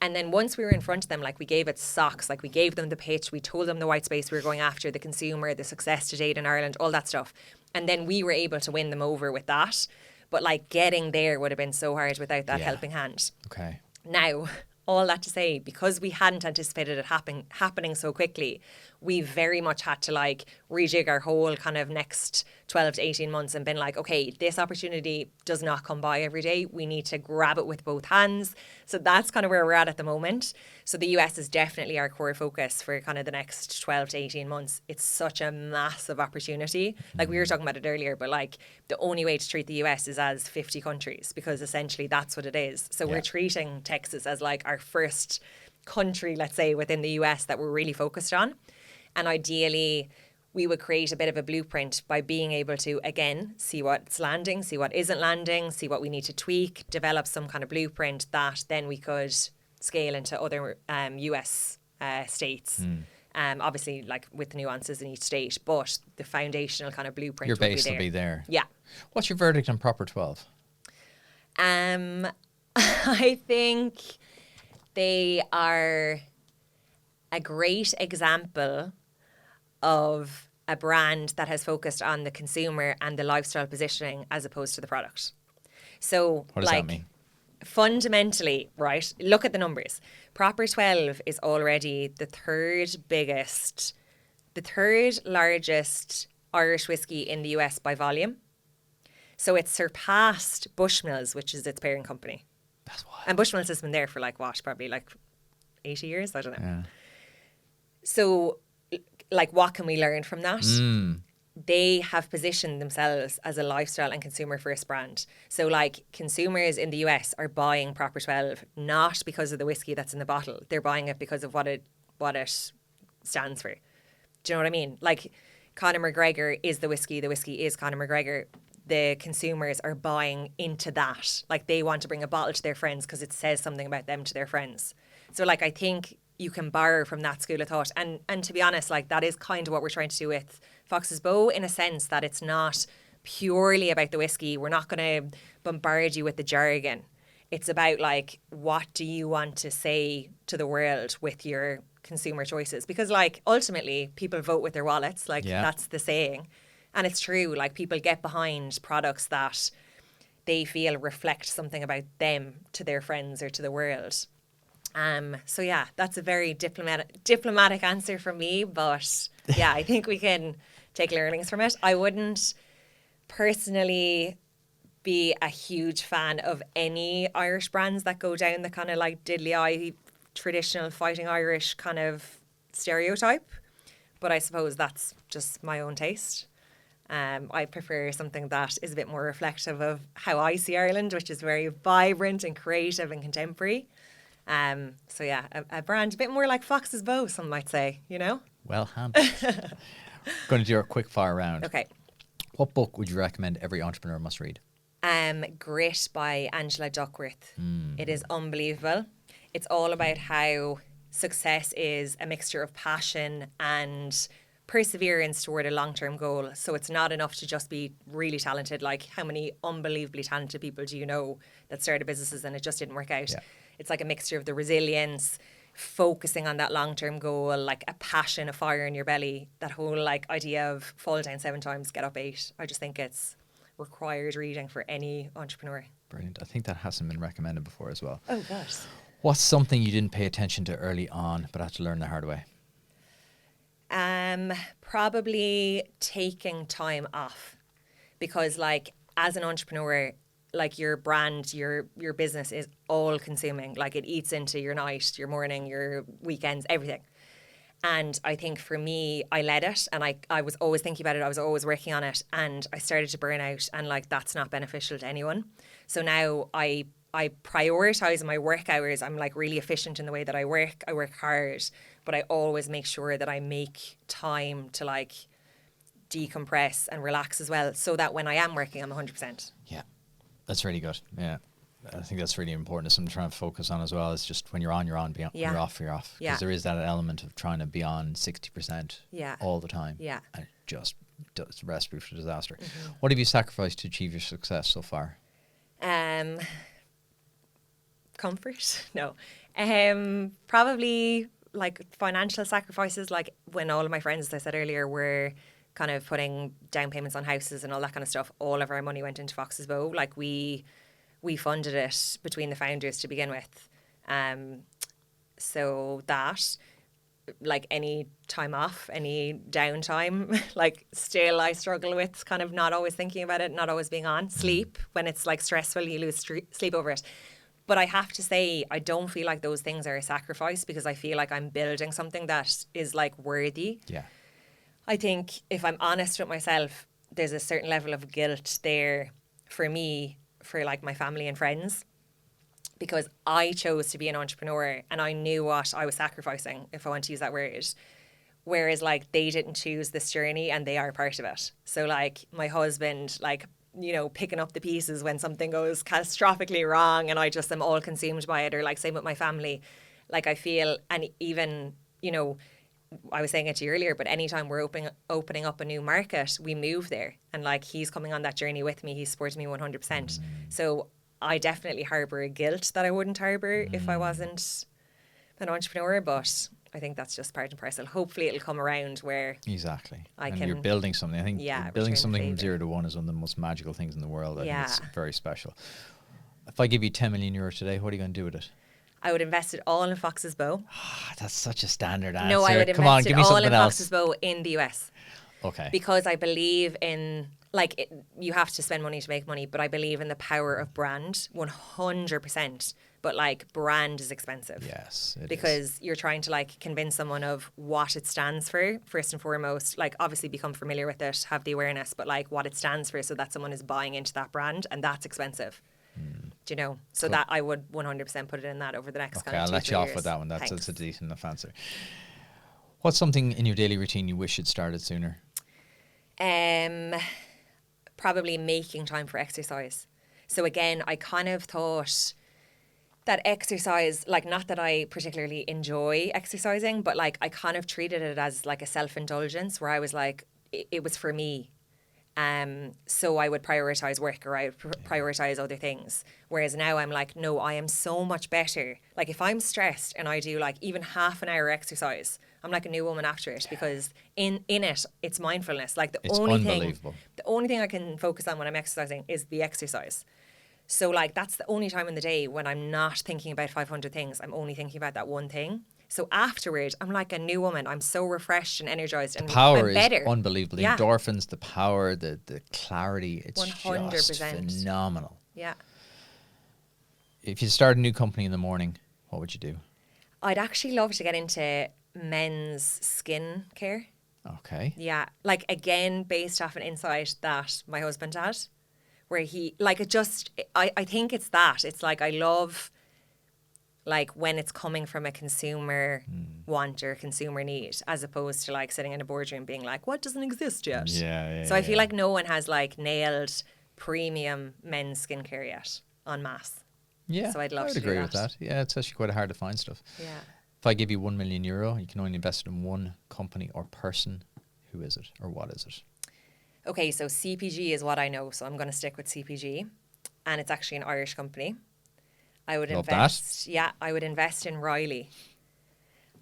[SPEAKER 2] And then once we were in front of them, like, we gave it socks, like we gave them the pitch, we told them the white space we were going after, the consumer, the success to date in Ireland, all that stuff. And then we were able to win them over with that. But like, getting there would have been so hard without that helping hand.
[SPEAKER 1] Okay.
[SPEAKER 2] Now, all that to say, because we hadn't anticipated it happening so quickly, we very much had to like rejig our whole kind of next 12 to 18 months and been like, okay, this opportunity does not come by every day. We need to grab it with both hands. So that's kind of where we're at the moment. So the US is definitely our core focus for kind of the next 12 to 18 months. It's such a massive opportunity. Like, we were talking about it earlier, but like, the only way to treat the US is as 50 countries, because essentially that's what it is. So we're treating Texas as like our first country, let's say, within the US that we're really focused on. And ideally, we would create a bit of a blueprint by being able to, again, see what's landing, see what isn't landing, see what we need to tweak, develop some kind of blueprint that then we could scale into other US states. Obviously, like, with the nuances in each state, but the foundational kind of blueprint.
[SPEAKER 1] Your base will be there.
[SPEAKER 2] Yeah.
[SPEAKER 1] What's your verdict on Proper 12?
[SPEAKER 2] I think they are a great example of a brand that has focused on the consumer and the lifestyle positioning as opposed to the product. So,
[SPEAKER 1] what does that mean?
[SPEAKER 2] Fundamentally, right, look at the numbers. Proper 12 is already the third largest Irish whiskey in the US by volume. So it's surpassed Bushmills, which is its parent company.
[SPEAKER 1] That's wild.
[SPEAKER 2] And Bushmills has been there for like what, probably like 80 years? I don't know.
[SPEAKER 1] Yeah.
[SPEAKER 2] So, like, what can we learn from that? They have positioned themselves as a lifestyle and consumer first brand. So like, consumers in the US are buying Proper 12 not because of the whiskey that's in the bottle. They're buying it because of what it stands for. Do you know what I mean? Like, Conor McGregor is the whiskey is Conor McGregor. The consumers are buying into that. Like, they want to bring a bottle to their friends because it says something about them to their friends. So like, I think you can borrow from that school of thought. And to be honest, like, that is kind of what we're trying to do with Fox's Bow, in a sense that it's not purely about the whiskey. We're not going to bombard you with the jargon. It's about like, what do you want to say to the world with your consumer choices? Because like, ultimately, people vote with their wallets. Like, that's the saying. And it's true. Like, people get behind products that they feel reflect something about them to their friends or to the world. So yeah, that's a very diplomatic answer from me, but yeah, I think we can take learnings from it. I wouldn't personally be a huge fan of any Irish brands that go down the kind of like diddly eye, traditional fighting Irish kind of stereotype, but I suppose that's just my own taste. I prefer something that is a bit more reflective of how I see Ireland, which is very vibrant and creative and contemporary. So yeah, a brand a bit more like Fox's Bow, some might say, you know?
[SPEAKER 1] Well handled. Going to do a quick fire round.
[SPEAKER 2] Okay.
[SPEAKER 1] What book would you recommend every entrepreneur must read?
[SPEAKER 2] Grit by Angela Duckworth. It is unbelievable. It's all about how success is a mixture of passion and perseverance toward a long-term goal. So it's not enough to just be really talented. Like, how many unbelievably talented people do you know that started businesses and it just didn't work out? Yeah. It's like a mixture of the resilience, focusing on that long-term goal, like a passion, a fire in your belly, that whole like idea of fall down 7 times, get up 8. I just think it's required reading for any entrepreneur.
[SPEAKER 1] Brilliant. I think that hasn't been recommended before as well.
[SPEAKER 2] Oh gosh.
[SPEAKER 1] What's something you didn't pay attention to early on but had to learn the hard way?
[SPEAKER 2] Probably taking time off, because like as an entrepreneur, like your brand, your business is all consuming. Like it eats into your night, your morning, your weekends, everything. And I think for me, I led it, and I was always thinking about it. I was always working on it, and I started to burn out, and like that's not beneficial to anyone. So now I prioritize my work hours. I'm like really efficient in the way that I work. I work hard, but I always make sure that I make time to like decompress and relax as well, so that when I am working, I'm 100%.
[SPEAKER 1] Yeah, that's really good. Yeah. I think that's really important. It's something I'm trying to focus on as well. It's just when you're on, you're on. When you're off, you're off. Because there is that element of trying to be on 60% all the time.
[SPEAKER 2] Yeah.
[SPEAKER 1] And it just does recipe for disaster. Mm-hmm. What have you sacrificed to achieve your success so far?
[SPEAKER 2] Comfort? No. Probably like financial sacrifices. Like when all of my friends, as I said earlier, were kind of putting down payments on houses and all that kind of stuff, all of our money went into Fox's Bow. Like we funded it between the founders to begin with. So that, like any time off, any downtime, like still I struggle with kind of not always thinking about it, not always being on. Sleep, when it's like stressful, you lose sleep over it. But I have to say, I don't feel like those things are a sacrifice, because I feel like I'm building something that is like worthy.
[SPEAKER 1] Yeah.
[SPEAKER 2] I think if I'm honest with myself, there's a certain level of guilt there for me, for like my family and friends, because I chose to be an entrepreneur and I knew what I was sacrificing, if I want to use that word. Whereas like they didn't choose this journey and they are part of it. So like my husband, like, you know, picking up the pieces when something goes catastrophically wrong and I just am all consumed by it, or like same with my family. Like I feel, and even, you know, I was saying it to you earlier, but anytime we're opening up a new market, we move there. And like he's coming on that journey with me. He's supporting me 100%. So I definitely harbour a guilt that I wouldn't harbour if I wasn't an entrepreneur. But I think that's just part and parcel. Hopefully it'll come around where
[SPEAKER 1] exactly.
[SPEAKER 2] and
[SPEAKER 1] you're building something. I think building something from 0 to 1 is one of the most magical things in the world. I think it's very special. If I give you 10 million euros today, what are you going to do with it?
[SPEAKER 2] I would invest it all in Fox's Bow.
[SPEAKER 1] That's such a standard answer.
[SPEAKER 2] No, I would invest it all in Fox's Bow in the US.
[SPEAKER 1] Okay.
[SPEAKER 2] Because I believe in, like, you have to spend money to make money, but I believe in the power of brand 100%. But like brand is expensive.
[SPEAKER 1] Yes, it
[SPEAKER 2] because
[SPEAKER 1] is.
[SPEAKER 2] You're trying to like convince someone of what it stands for, first and foremost. Like obviously become familiar with it, have the awareness, but like what it stands for, so that someone is buying into that brand, and that's expensive. Do you know? So that I would 100% put it in that over the next kind of 2-3 years.
[SPEAKER 1] Okay, I'll let you off with that one. That's a decent enough answer. What's something in your daily routine you wish you'd started sooner?
[SPEAKER 2] Probably making time for exercise. So again, I kind of thought that exercise, like not that I particularly enjoy exercising, but like I kind of treated it as like a self-indulgence where I was like, it was for me. So I would prioritize work, or I would prioritize other things. Whereas now I'm like, no, I am so much better. Like if I'm stressed and I do like even half an hour exercise, I'm like a new woman after it, because in it, it's mindfulness. Like
[SPEAKER 1] it's unbelievable.
[SPEAKER 2] The only thing I can focus on when I'm exercising is the exercise. So like that's the only time in the day when I'm not thinking about 500 things. I'm only thinking about that one thing. So afterward, I'm like a new woman. I'm so refreshed and energized, and
[SPEAKER 1] power
[SPEAKER 2] I'm better.
[SPEAKER 1] Is unbelievable. The endorphins, the power, the clarity. It's
[SPEAKER 2] 100%.
[SPEAKER 1] just phenomenal.
[SPEAKER 2] Yeah.
[SPEAKER 1] If you start a new company in the morning, what would you do?
[SPEAKER 2] I'd actually love to get into men's skin care.
[SPEAKER 1] Okay.
[SPEAKER 2] Yeah. Like again, based off an insight that my husband had, where he like it just. I think it's that. It's like I love. Like when it's coming from a consumer want or consumer need, as opposed to like sitting in a boardroom being like, what doesn't exist yet? So I feel like no one has like nailed premium men's skincare yet en masse.
[SPEAKER 1] Yeah,
[SPEAKER 2] so I'd love
[SPEAKER 1] I would
[SPEAKER 2] to
[SPEAKER 1] agree with that. Yeah, it's actually quite hard to find stuff.
[SPEAKER 2] Yeah.
[SPEAKER 1] If I give you €1 million, you can only invest it in one company or person. Who is it, or what is it?
[SPEAKER 2] Okay, so CPG is what I know, so I'm going to stick with CPG, and it's actually an Irish company. I would invest. Yeah, I would invest in Riley.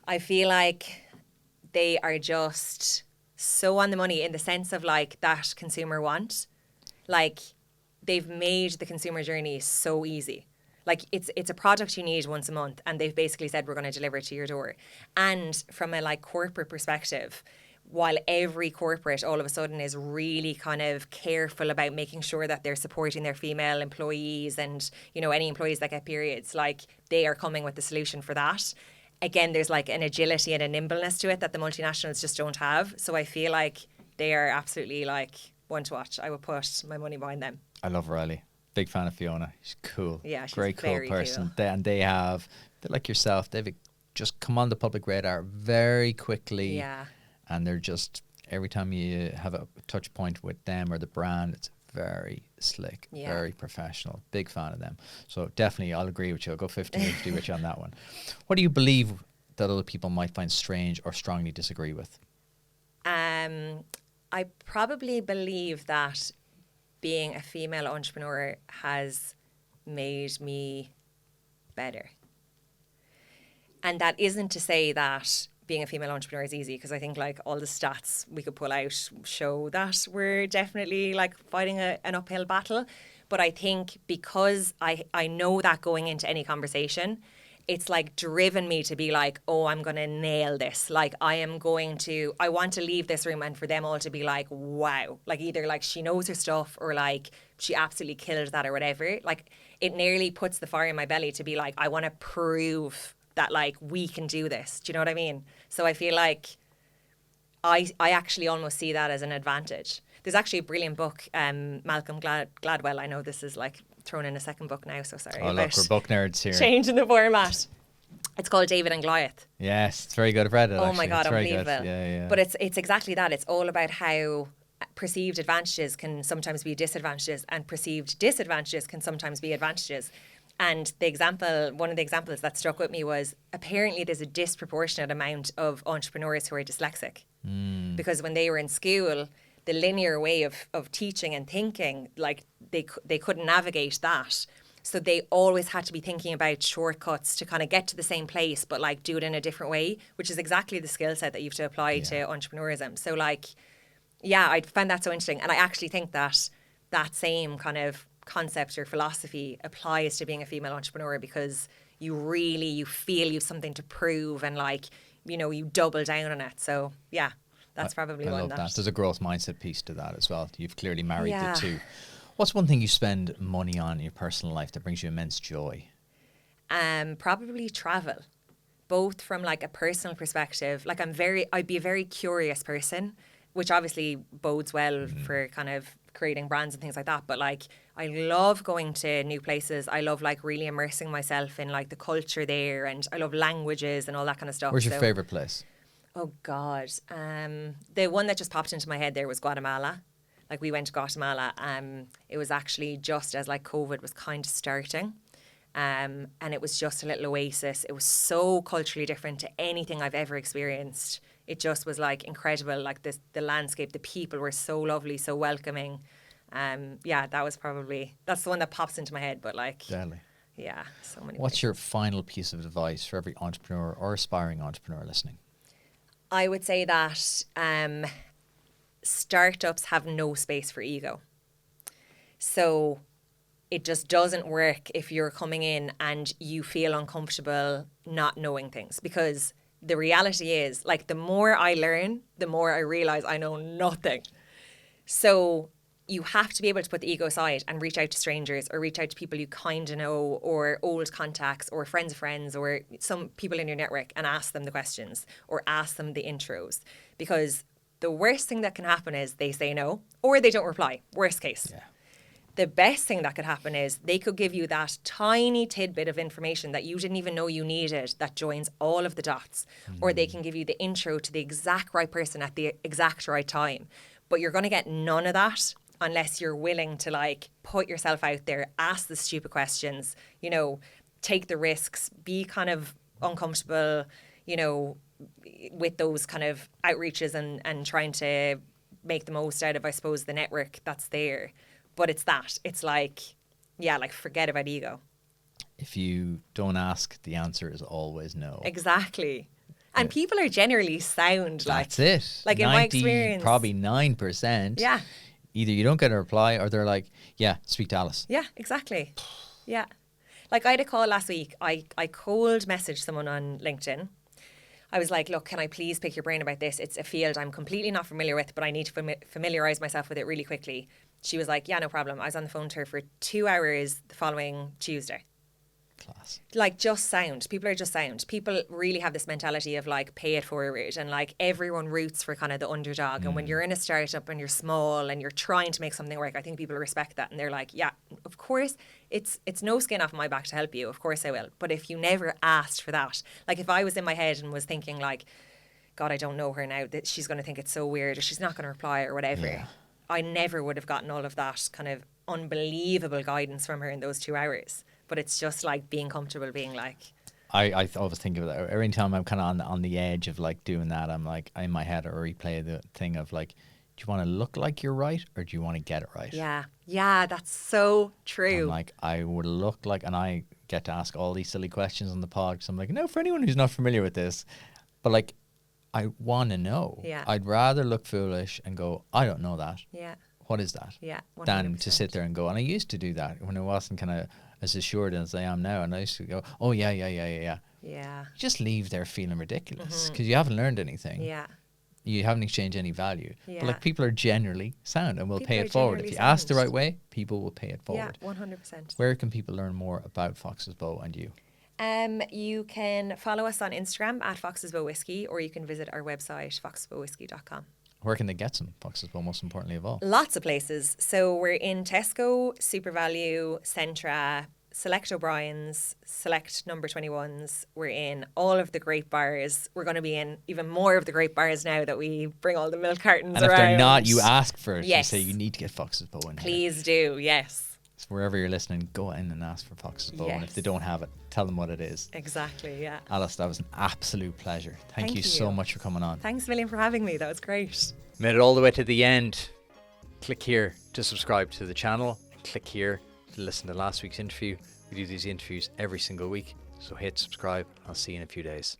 [SPEAKER 2] I feel like they are just so on the money in the sense of like that consumer want. like they've made the consumer journey so easy. Like it's a product you need once a month, and they've basically said we're going to deliver it to your door. And from a like corporate perspective, while every corporate all of a sudden is really kind of careful about making sure that they're supporting their female employees and, you know, any employees that get periods, like they are coming with the solution for that. Again, there's like an agility and a nimbleness to it that the multinationals just don't have. So I feel like they are absolutely like one to watch. I would put my money behind them.
[SPEAKER 1] I love Riley. Big fan of Fiona. She's cool.
[SPEAKER 2] Yeah, she's
[SPEAKER 1] great, cool
[SPEAKER 2] very
[SPEAKER 1] person.
[SPEAKER 2] cool.
[SPEAKER 1] And they have, they're like yourself, they've just come on the public radar very quickly.
[SPEAKER 2] Yeah.
[SPEAKER 1] And they're just, every time you have a touch point with them or the brand, it's very slick, very professional. Big fan of them. So definitely, I'll agree with you. I'll go 50-50 with you on that one. What do you believe that other people might find strange or strongly disagree with?
[SPEAKER 2] I probably believe that being a female entrepreneur has made me better. And that isn't to say that being a female entrepreneur is easy, because I think like all the stats we could pull out show that we're definitely like fighting an uphill battle. But I think because I know that going into any conversation, it's like driven me to be like, oh, I'm going to nail this. Like I want to leave this room and for them all to be like, wow, like either like she knows her stuff or like she absolutely killed that or whatever. Like it nearly puts the fire in my belly to be like, I want to prove that like we can do this. Do you know what I mean? So I feel like I actually almost see that as an advantage. There's actually a brilliant book, Malcolm Gladwell. I know this is like thrown in a second book now, so sorry.
[SPEAKER 1] Oh, look, we're book nerds here.
[SPEAKER 2] Changing the format. It's called David and Goliath.
[SPEAKER 1] Yes, it's very good. I've read it.
[SPEAKER 2] Oh my God,
[SPEAKER 1] it's
[SPEAKER 2] unbelievable.
[SPEAKER 1] Yeah.
[SPEAKER 2] But it's exactly that. It's all about how perceived advantages can sometimes be disadvantages, and perceived disadvantages can sometimes be advantages. And one of the examples that struck with me was apparently there's a disproportionate amount of entrepreneurs who are dyslexic. Because when they were in school, the linear way of teaching and thinking, like they couldn't navigate that. So they always had to be thinking about shortcuts to kind of get to the same place, but like do it in a different way, which is exactly the skill set that you have to apply to entrepreneurism. So like, yeah, I find that so interesting. And I actually think that that same kind of concept or philosophy applies to being a female entrepreneur, because you feel you have something to prove, and like, you know, you double down on it. So yeah, that's probably
[SPEAKER 1] I
[SPEAKER 2] one
[SPEAKER 1] love that. There's a growth mindset piece to that as well. You've clearly married the two. What's one thing you spend money on in your personal life that brings you immense joy?
[SPEAKER 2] Probably travel, both from like a personal perspective. Like I'd be a very curious person, which obviously bodes well for kind of creating brands and things like that. But like, I love going to new places. I love like really immersing myself in like the culture there, and I love languages and all that kind of stuff.
[SPEAKER 1] Where's your favorite place?
[SPEAKER 2] Oh God. The one that just popped into my head there was Guatemala. Like we went to Guatemala. It was actually just as like COVID was kind of starting. And it was just a little oasis. It was so culturally different to anything I've ever experienced. It just was like incredible. Like the landscape, the people were so lovely, so welcoming. Yeah, that's the one that pops into my head. But like,
[SPEAKER 1] Deadly.
[SPEAKER 2] Yeah, so many.
[SPEAKER 1] What's your final piece of advice for every entrepreneur or aspiring entrepreneur listening?
[SPEAKER 2] I would say that startups have no space for ego. So it just doesn't work if you're coming in and you feel uncomfortable not knowing things, because the reality is, like, the more I learn, the more I realize I know nothing. So you have to be able to put the ego aside and reach out to strangers, or reach out to people you kind of know, or old contacts, or friends of friends, or some people in your network, and ask them the questions or ask them the intros. Because the worst thing that can happen is they say no, or they don't reply. Worst case.
[SPEAKER 1] Yeah.
[SPEAKER 2] The best thing that could happen is they could give you that tiny tidbit of information that you didn't even know you needed that joins all of the dots. Or they can give you the intro to the exact right person at the exact right time. But you're going to get none of that unless you're willing to like put yourself out there, ask the stupid questions, you know, take the risks, be kind of uncomfortable, you know, with those kind of outreaches and trying to make the most out of, I suppose, the network that's there. But it's like, yeah, like forget about ego.
[SPEAKER 1] If you don't ask, the answer is always no.
[SPEAKER 2] Exactly. And people are generally sound.
[SPEAKER 1] That's it.
[SPEAKER 2] Like in my experience.
[SPEAKER 1] Probably 9%.
[SPEAKER 2] Yeah.
[SPEAKER 1] either you don't get a reply or they're like, yeah, speak to Alice.
[SPEAKER 2] Yeah, exactly. Yeah. Like I had a call last week. I cold messaged someone on LinkedIn. I was like, look, can I please pick your brain about this? It's a field I'm completely not familiar with, but I need to familiarize myself with it really quickly. She was like, yeah, no problem. I was on the phone to her for 2 hours the following Tuesday.
[SPEAKER 1] Class.
[SPEAKER 2] Like, just sound. People are just sound. People really have this mentality of like pay it forward, and like everyone roots for kind of the underdog. And when you're in a startup and you're small and you're trying to make something work, I think people respect that, and they're like, yeah, of course, it's no skin off my back to help you. Of course I will. But if you never asked for that, like if I was in my head and was thinking like, God, I don't know her now, that she's going to think it's so weird or she's not going to reply or whatever,
[SPEAKER 1] Yeah.
[SPEAKER 2] I never would have gotten all of that kind of unbelievable guidance from her in those 2 hours. But it's just like being comfortable being like,
[SPEAKER 1] I always think of that. Every time I'm kind of on the edge of like doing that, I'm like, in my head, I replay the thing of like, do you want to look like you're right or do you want to get it right?
[SPEAKER 2] yeah, that's so true.
[SPEAKER 1] I'm like, I would look like, and I get to ask all these silly questions on the pod. So I'm like, no, for anyone who's not familiar with this, but like, I want to know.
[SPEAKER 2] Yeah.
[SPEAKER 1] I'd rather look foolish and go, I don't know that.
[SPEAKER 2] Yeah.
[SPEAKER 1] What is that?
[SPEAKER 2] Yeah. 100%.
[SPEAKER 1] Than to sit there and go, and I used to do that when I wasn't kind of as assured as I am now. And I used to go, oh, yeah.
[SPEAKER 2] Yeah.
[SPEAKER 1] You just leave there feeling ridiculous because you haven't learned anything.
[SPEAKER 2] Yeah.
[SPEAKER 1] You haven't exchanged any value.
[SPEAKER 2] Yeah.
[SPEAKER 1] But like people are generally sound and will
[SPEAKER 2] People
[SPEAKER 1] pay
[SPEAKER 2] are
[SPEAKER 1] it forward. If
[SPEAKER 2] generally
[SPEAKER 1] you ask the
[SPEAKER 2] sound.
[SPEAKER 1] right way, people will pay it
[SPEAKER 2] Yeah,
[SPEAKER 1] forward.
[SPEAKER 2] 100%.
[SPEAKER 1] Where can people learn more about Fox's Bow and you?
[SPEAKER 2] You can follow us on Instagram at Fox's Bow Whiskey, or you can visit our website, foxesbowwhiskey.com.
[SPEAKER 1] Where can they get some Fox's Bow, most importantly of all?
[SPEAKER 2] Lots of places. So we're in Tesco, SuperValue, Centra, Select O'Brien's, Select Number 21s. We're in all of the great bars. We're going to be in even more of the great bars now that we bring all the milk cartons
[SPEAKER 1] And
[SPEAKER 2] around.
[SPEAKER 1] if they're not, you ask for it.
[SPEAKER 2] Yes.
[SPEAKER 1] You say you need to get Fox's Bow in here.
[SPEAKER 2] Please do, yes.
[SPEAKER 1] So wherever you're listening, go in and ask for Fox's Bow. And if they don't have it, tell them what it is.
[SPEAKER 2] Exactly, yeah.
[SPEAKER 1] Alice, that was an absolute pleasure. Thank you
[SPEAKER 2] you
[SPEAKER 1] so much for coming on.
[SPEAKER 2] Thanks a million for having me. That was great.
[SPEAKER 1] Made it all the way to the end. Click here to subscribe to the channel. Click here to listen to last week's interview. We do these interviews every single week. So hit subscribe. I'll see you in a few days.